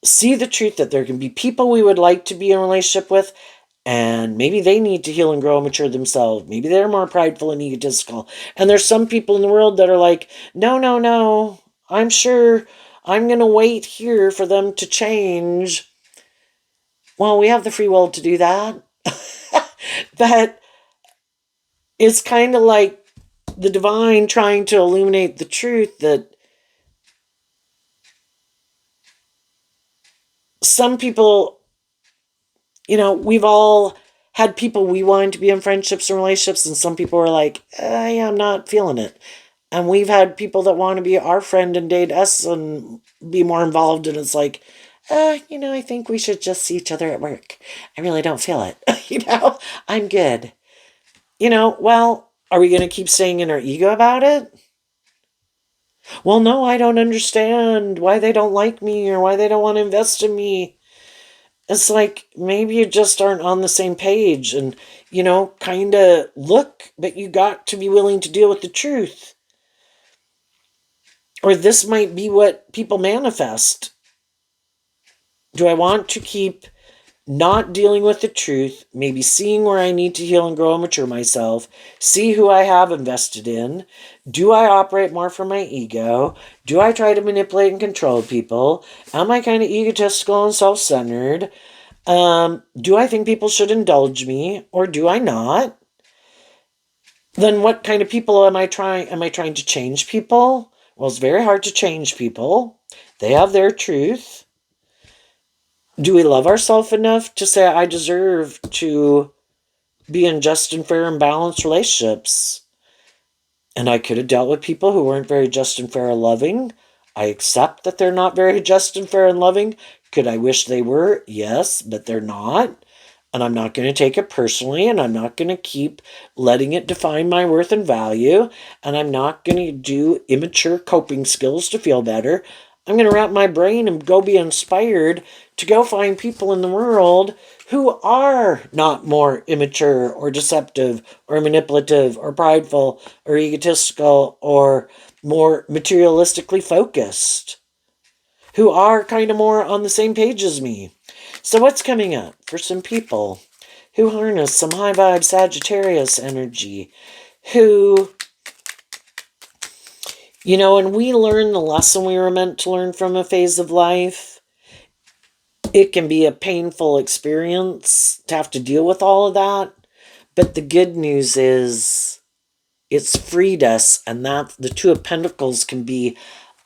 see the truth that there can be people we would like to be in a relationship with, and maybe they need to heal and grow and mature themselves. Maybe they're more prideful and egotistical. And there's some people in the world that are like, no, no, no, I'm sure I'm going to wait here for them to change. Well, we have the free will to do that. But it's kind of like the divine trying to illuminate the truth that some people, we've all had people we wanted to be in friendships and relationships, and some people were like, yeah, I'm not feeling it. And we've had people that want to be our friend and date us and be more involved, and it's like, I think we should just see each other at work. I really don't feel it. I'm good. Well, are we going to keep staying in our ego about it? Well, no, I don't understand why they don't like me or why they don't want to invest in me. It's like maybe you just aren't on the same page and, kind of look, but you got to be willing to deal with the truth. Or this might be what people manifest. Do I want to keep not dealing with the truth, maybe seeing where I need to heal and grow and mature myself, see who I have invested in? Do I operate more from my ego? Do I try to manipulate and control people? Am I kind of egotistical and self-centered? Do I think people should indulge me or do I not? Then what kind of people am I trying? Am I trying to change people? Well, it's very hard to change people. They have their truth. Do we love ourselves enough to say, I deserve to be in just and fair and balanced relationships? And I could have dealt with people who weren't very just and fair and loving. I accept that they're not very just and fair and loving. Could I wish they were? Yes, but they're not. And I'm not going to take it personally, and I'm not going to keep letting it define my worth and value, and I'm not going to do immature coping skills to feel better. I'm going to wrap my brain and go be inspired to go find people in the world who are not more immature or deceptive or manipulative or prideful or egotistical or more materialistically focused, who are kind of more on the same page as me. So what's coming up for some people who harness some high vibe Sagittarius energy, who, when we learn the lesson we were meant to learn from a phase of life, it can be a painful experience to have to deal with all of that. But the good news is it's freed us, and that the Two of Pentacles can be,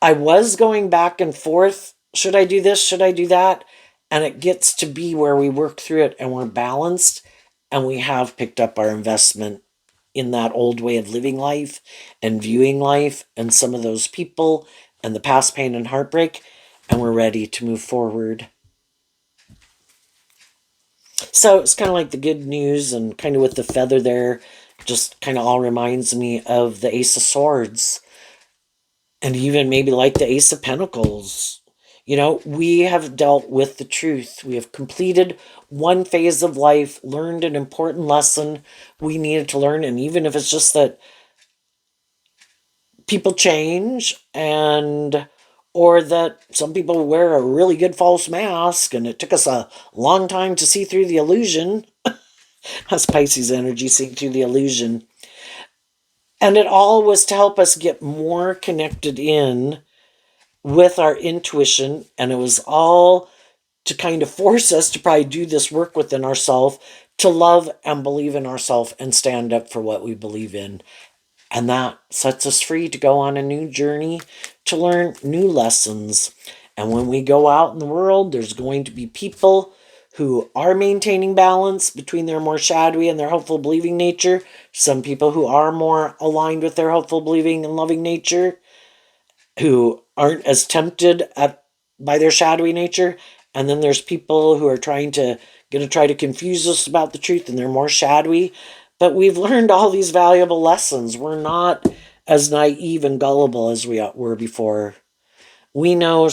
I was going back and forth. Should I do this? Should I do that? And it gets to be where we work through it and we're balanced and we have picked up our investment in that old way of living life and viewing life and some of those people and the past pain and heartbreak, and we're ready to move forward. So it's kind of like the good news, and kind of with the feather there, just kind of all reminds me of the Ace of Swords. And even maybe like the Ace of Pentacles. We have dealt with the truth. We have completed one phase of life, learned an important lesson we needed to learn. And even if it's just that people change, or that some people wear a really good false mask and it took us a long time to see through the illusion. That's Pisces energy, seeing through the illusion. And it all was to help us get more connected in with our intuition, and it was all to kind of force us to probably do this work within ourselves, to love and believe in ourselves and stand up for what we believe in. And that sets us free to go on a new journey, to learn new lessons. And when we go out in the world, there's going to be people who are maintaining balance between their more shadowy and their hopeful believing nature. Some people who are more aligned with their hopeful believing and loving nature, who aren't as tempted by their shadowy nature. And then there's people who are going to try to confuse us about the truth, and they're more shadowy. But we've learned all these valuable lessons. We're not as naive and gullible as we were before. We know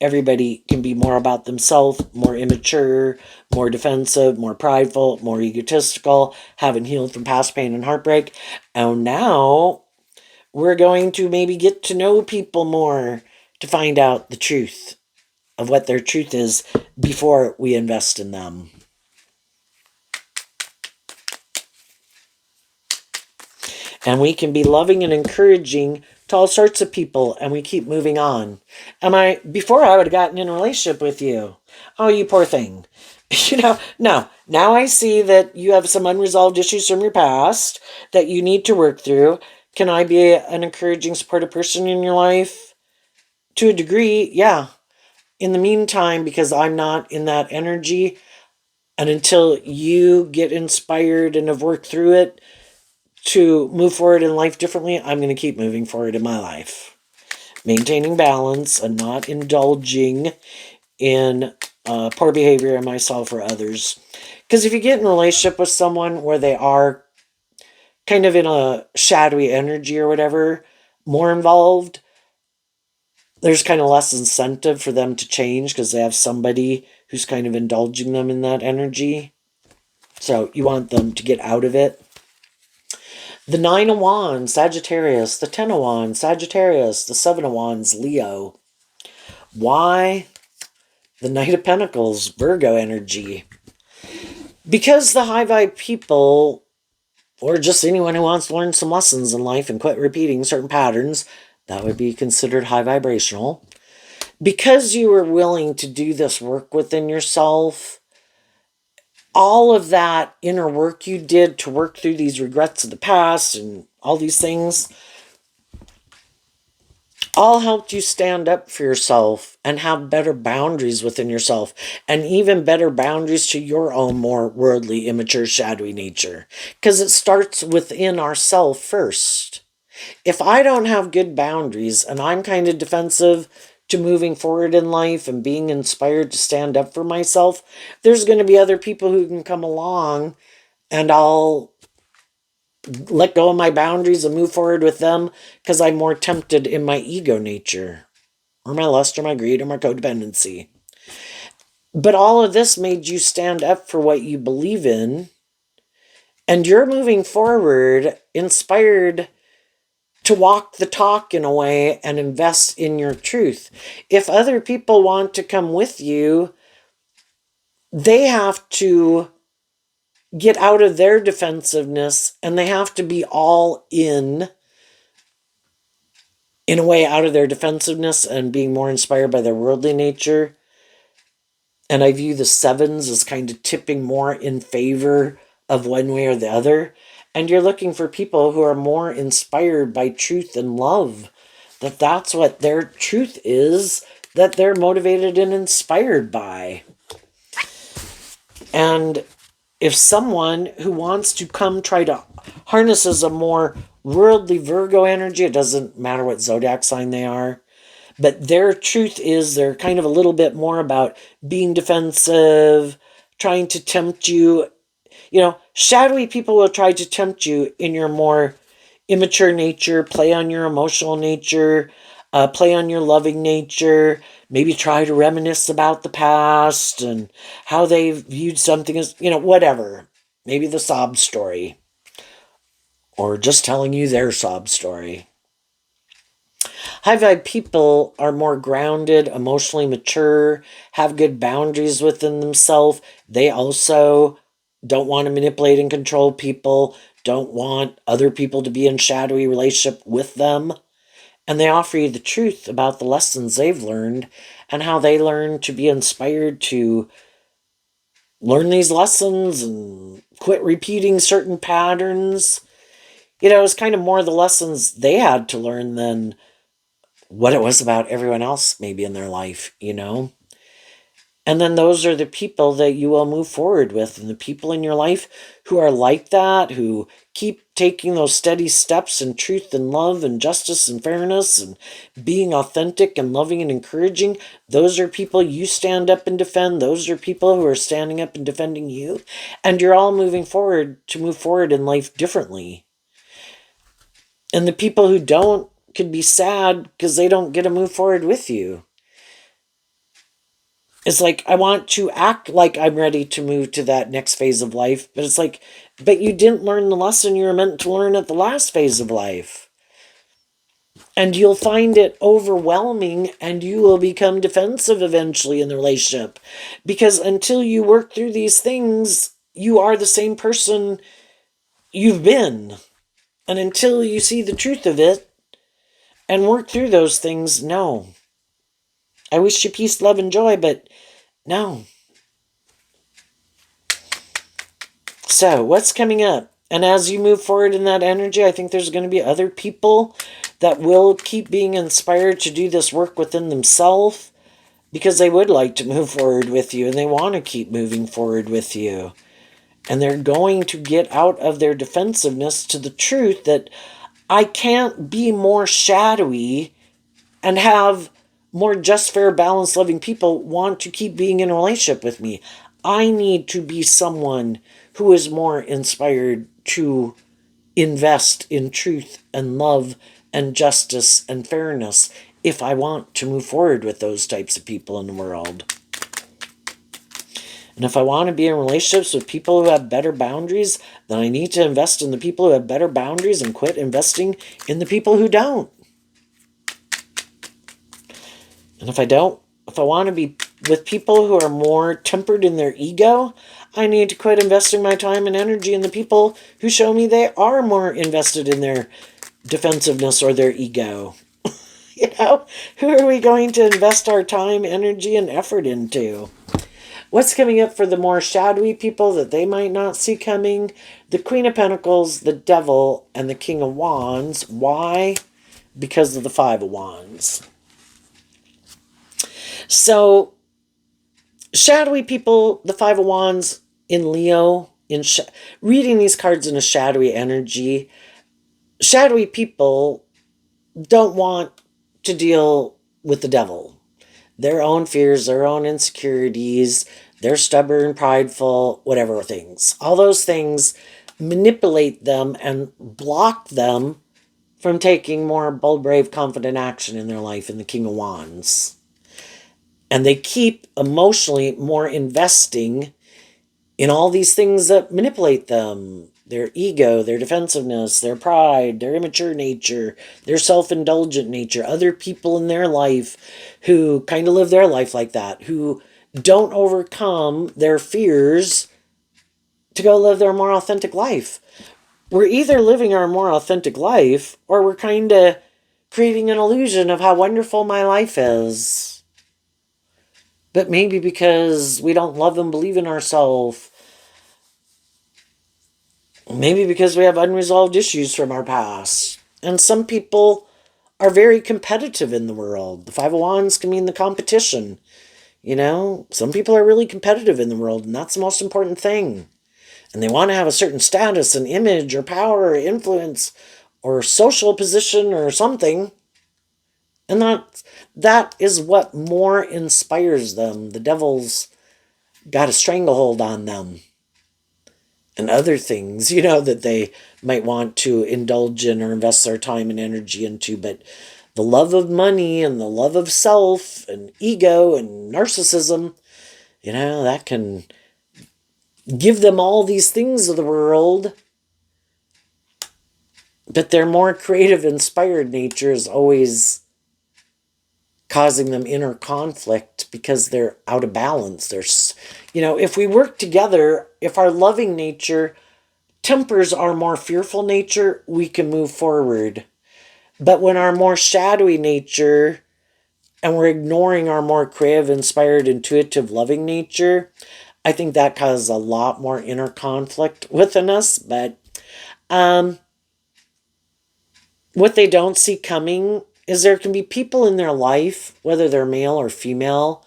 everybody can be more about themselves, more immature, more defensive, more prideful, more egotistical, haven't healed from past pain and heartbreak. And now we're going to maybe get to know people more to find out the truth of what their truth is before we invest in them. And we can be loving and encouraging to all sorts of people, and we keep moving on. Before I would have gotten in a relationship with you. Oh, you poor thing. No. Now I see that you have some unresolved issues from your past that you need to work through. Can I be an encouraging, supportive person in your life? To a degree, yeah. In the meantime, because I'm not in that energy, and until you get inspired and have worked through it to move forward in life differently, I'm going to keep moving forward in my life. Maintaining balance and not indulging in poor behavior in myself or others. Because if you get in a relationship with someone where they are kind of in a shadowy energy or whatever, more involved, there's kind of less incentive for them to change because they have somebody who's kind of indulging them in that energy. So you want them to get out of it. The 9 of Wands, Sagittarius. The 10 of Wands, Sagittarius. The 7 of Wands, Leo. Why? The Knight of Pentacles, Virgo energy. Because the high vibe people, or just anyone who wants to learn some lessons in life and quit repeating certain patterns, that would be considered high vibrational. Because you were willing to do this work within yourself, all of that inner work you did to work through these regrets of the past and all these things, all helped you stand up for yourself and have better boundaries within yourself, and even better boundaries to your own more worldly, immature, shadowy nature. Because it starts within ourself first. If I don't have good boundaries and I'm kind of defensive to moving forward in life and being inspired to stand up for myself, there's going to be other people who can come along and I'll let go of my boundaries and move forward with them because I'm more tempted in my ego nature or my lust or my greed or my codependency. But all of this made you stand up for what you believe in, and you're moving forward inspired to walk the talk in a way and invest in your truth. If other people want to come with you, they have to get out of their defensiveness and they have to be all in a way, out of their defensiveness and being more inspired by their worldly nature. And I view the 7s as kind of tipping more in favor of one way or the other. And you're looking for people who are more inspired by truth and love. That's what their truth is, that they're motivated and inspired by. And if someone who wants to come try to harnesses a more worldly Virgo energy, it doesn't matter what zodiac sign they are, but their truth is they're kind of a little bit more about being defensive, trying to tempt you. You know, shadowy people will try to tempt you in your more immature nature, play on your emotional nature, play on your loving nature, maybe try to reminisce about the past and how they viewed something as, whatever. Maybe the sob story. Or just telling you their sob story. High vibe people are more grounded, emotionally mature, have good boundaries within themselves. They also don't want to manipulate and control people, don't want other people to be in shadowy relationship with them. And they offer you the truth about the lessons they've learned and how they learn to be inspired to learn these lessons and quit repeating certain patterns. It's kind of more the lessons they had to learn than what it was about everyone else maybe in their life. And then those are the people that you will move forward with, and the people in your life who are like that, who keep taking those steady steps in truth and love and justice and fairness and being authentic and loving and encouraging. Those are people you stand up and defend. Those are people who are standing up and defending you. And you're all moving forward to move forward in life differently. And the people who don't could be sad because they don't get to move forward with you. It's like, I want to act like I'm ready to move to that next phase of life. But it's like, but you didn't learn the lesson you were meant to learn at the last phase of life. And you'll find it overwhelming and you will become defensive eventually in the relationship. Because until you work through these things, you are the same person you've been. And until you see the truth of it and work through those things, no. I wish you peace, love, and joy, but no. So, what's coming up? And as you move forward in that energy, I think there's going to be other people that will keep being inspired to do this work within themselves because they would like to move forward with you and they want to keep moving forward with you. And they're going to get out of their defensiveness to the truth that I can't be more shadowy and have more just, fair, balanced, loving people want to keep being in a relationship with me. I need to be someone who is more inspired to invest in truth and love and justice and fairness if I want to move forward with those types of people in the world. And if I want to be in relationships with people who have better boundaries, then I need to invest in the people who have better boundaries and quit investing in the people who don't. And if I want to be with people who are more tempered in their ego, I need to quit investing my time and energy in the people who show me they are more invested in their defensiveness or their ego. Who are we going to invest our time, energy, and effort into? What's coming up for the more shadowy people that they might not see coming? The Queen of Pentacles, the Devil, and the King of Wands. Why? Because of the Five of Wands. So, shadowy people, the Five of Wands in Leo, reading these cards in a shadowy energy. Shadowy people don't want to deal with the devil. Their own fears, their own insecurities, they're stubborn, prideful, whatever things. All those things manipulate them and block them from taking more bold, brave, confident action in their life in the King of Wands. And they keep emotionally more investing in all these things that manipulate them. Their ego, their defensiveness, their pride, their immature nature, their self-indulgent nature, other people in their life who kind of live their life like that, who don't overcome their fears to go live their more authentic life. We're either living our more authentic life or we're kind of creating an illusion of how wonderful my life is. But maybe because we don't love and believe in ourselves. Maybe because we have unresolved issues from our past. And some people are very competitive in the world. The Five of Wands can mean the competition. Some people are really competitive in the world, and that's the most important thing. And they want to have a certain status and image or power or influence or social position or something. And that is what more inspires them. The devil's got a stranglehold on them. And other things, that they might want to indulge in or invest their time and energy into. But the love of money and the love of self and ego and narcissism, that can give them all these things of the world. But their more creative, inspired nature is always causing them inner conflict because they're out of balance. If we work together, if our loving nature tempers our more fearful nature, we can move forward. But when our more shadowy nature, and we're ignoring our more creative, inspired, intuitive, loving nature, I think that causes a lot more inner conflict within us. But what they don't see coming is there can be people in their life, whether they're male or female,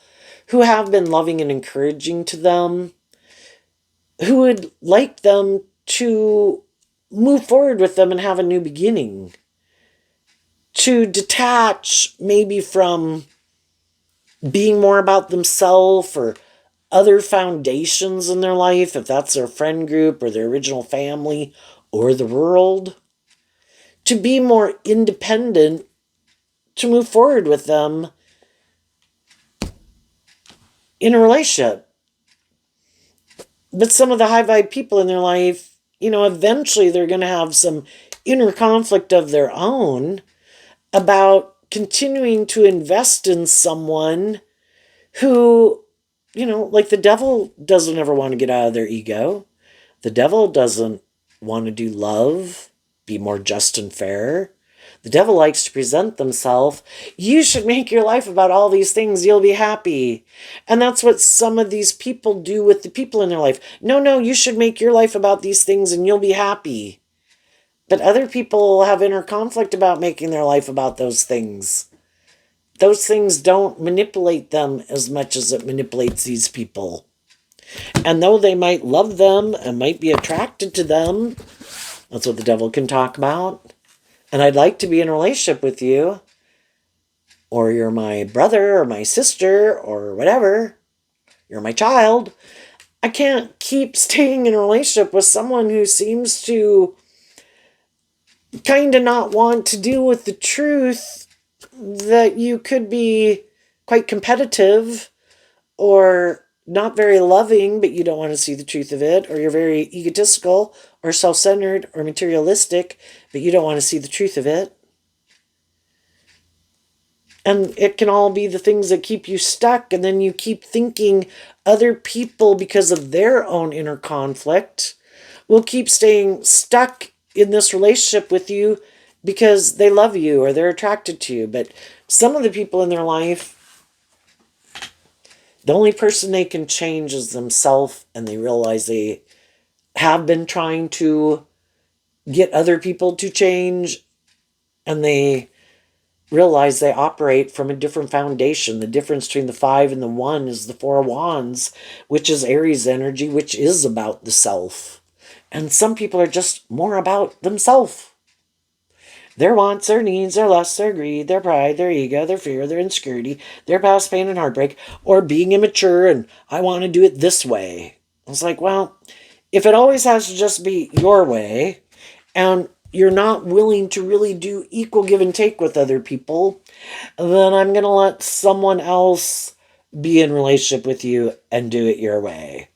who have been loving and encouraging to them, who would like them to move forward with them and have a new beginning. To detach maybe from being more about themselves or other foundations in their life, if that's their friend group or their original family or the world. To be more independent, to move forward with them in a relationship. But some of the high vibe people in their life, eventually they're going to have some inner conflict of their own about continuing to invest in someone who, like the devil doesn't ever want to get out of their ego. The devil doesn't want to do love, be more just and fair. The devil likes to present themselves. You should make your life about all these things. You'll be happy. And that's what some of these people do with the people in their life. No, you should make your life about these things and you'll be happy. But other people have inner conflict about making their life about those things. Those things don't manipulate them as much as it manipulates these people. And though they might love them and might be attracted to them, that's what the devil can talk about. And I'd like to be in a relationship with you. or you're my brother or my sister or whatever, you're my child. I can't keep staying in a relationship with someone who seems to kind of not want to deal with the truth that you could be quite competitive or not very loving, but you don't want to see the truth of it, or you're very egotistical or self-centered or materialistic, but you don't want to see the truth of it. And it can all be the things that keep you stuck, and then you keep thinking other people, because of their own inner conflict, will keep staying stuck in this relationship with you because they love you or they're attracted to you. But some of the people in their life, the only person they can change is themselves, and they realize they have been trying to get other people to change, and they realize they operate from a different foundation. The difference between the 5 and the 1 is the 4 of Wands, which is Aries energy, which is about the self. And some people are just more about themselves. Their wants, their needs, their lusts, their greed, their pride, their ego, their fear, their insecurity, their past pain and heartbreak, or being immature and I want to do it this way. It's like, well, if it always has to just be your way, and you're not willing to really do equal give and take with other people, then I'm going to let someone else be in relationship with you and do it your way.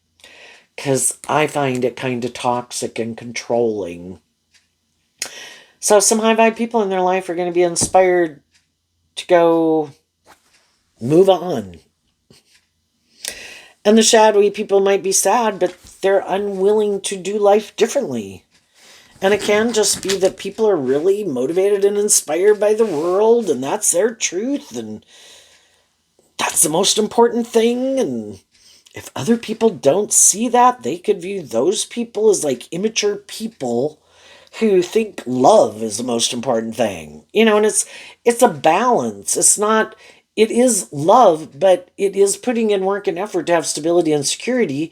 Because I find it kind of toxic and controlling. So some high vibe people in their life are going to be inspired to go move on. And the shadowy people might be sad, but they're unwilling to do life differently. And it can just be that people are really motivated and inspired by the world, and that's their truth, and that's the most important thing. And if other people don't see that, they could view those people as like immature people who think love is the most important thing. And it's a balance. It is love, but it is putting in work and effort to have stability and security.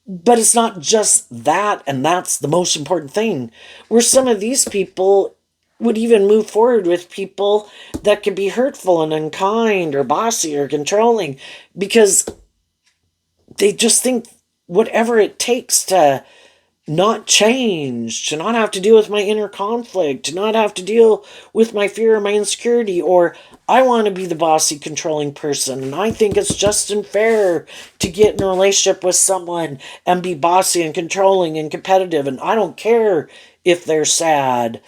But it's not just that, and that's the most important thing. Where some of these people would even move forward with people that could be hurtful and unkind or bossy or controlling, because they just think whatever it takes to not change, to not have to deal with my inner conflict, to not have to deal with my fear or my insecurity, or I want to be the bossy, controlling person, and I think it's just and fair to get in a relationship with someone and be bossy and controlling and competitive, and I don't care if they're sad.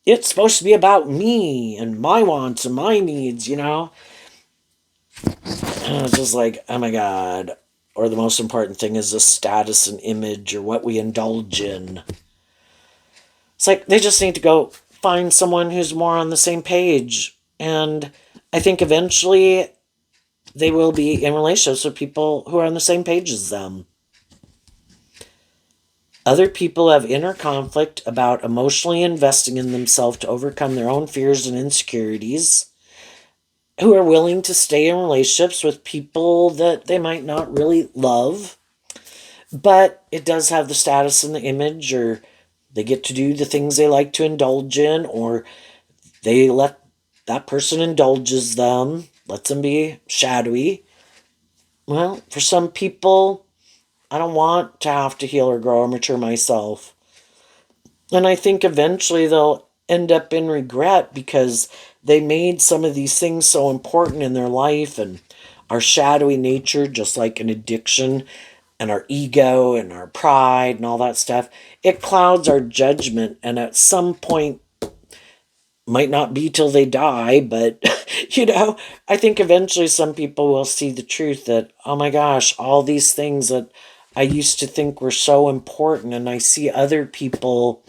It's supposed to be about me and my wants and my needs. And it's just like, oh my God. Or the most important thing is the status and image, or what we indulge in. It's like they just need to go find someone who's more on the same page. And I think eventually they will be in relationships with people who are on the same page as them. Other people have inner conflict about emotionally investing in themselves to overcome their own fears and insecurities, who are willing to stay in relationships with people that they might not really love, but it does have the status and the image, or they get to do the things they like to indulge in, or they let that person indulges them, lets them be shadowy. Well, for some people, I don't want to have to heal or grow or mature myself. And I think eventually they'll end up in regret because they made some of these things so important in their life, and our shadowy nature, just like an addiction, and our ego and our pride and all that stuff, it clouds our judgment. And at some point, might not be till they die, but I think eventually some people will see the truth that, oh my gosh, all these things that I used to think were so important, and I see other people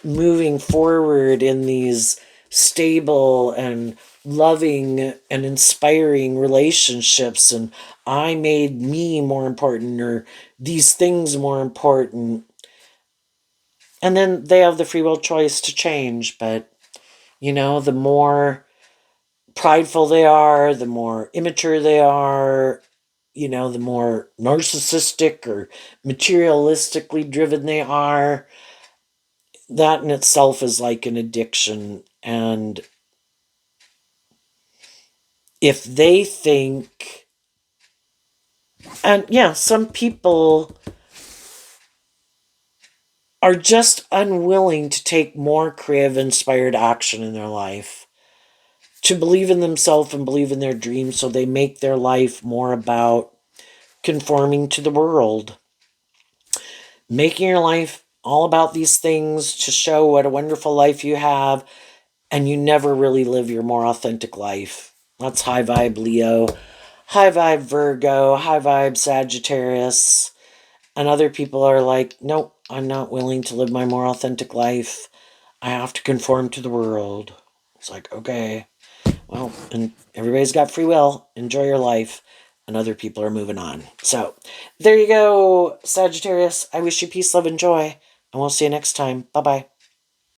moving forward in these stable and loving and inspiring relationships, and I made me more important, or these things more important. And then they have the free will choice to change, but the more prideful they are, the more immature they are, the more narcissistic or materialistically driven they are. That in itself is like an addiction. And if they think, and yeah, some people are just unwilling to take more creative, inspired action in their life, to believe in themselves and believe in their dreams, so they make their life more about conforming to the world. Making your life all about these things to show what a wonderful life you have, and you never really live your more authentic life. That's high vibe Leo, high vibe Virgo, high vibe Sagittarius. And other people are like, nope, I'm not willing to live my more authentic life. I have to conform to the world. It's like, okay, well, and everybody's got free will. Enjoy your life. And other people are moving on. So there you go, Sagittarius. I wish you peace, love, and joy. And we'll see you next time. Bye-bye.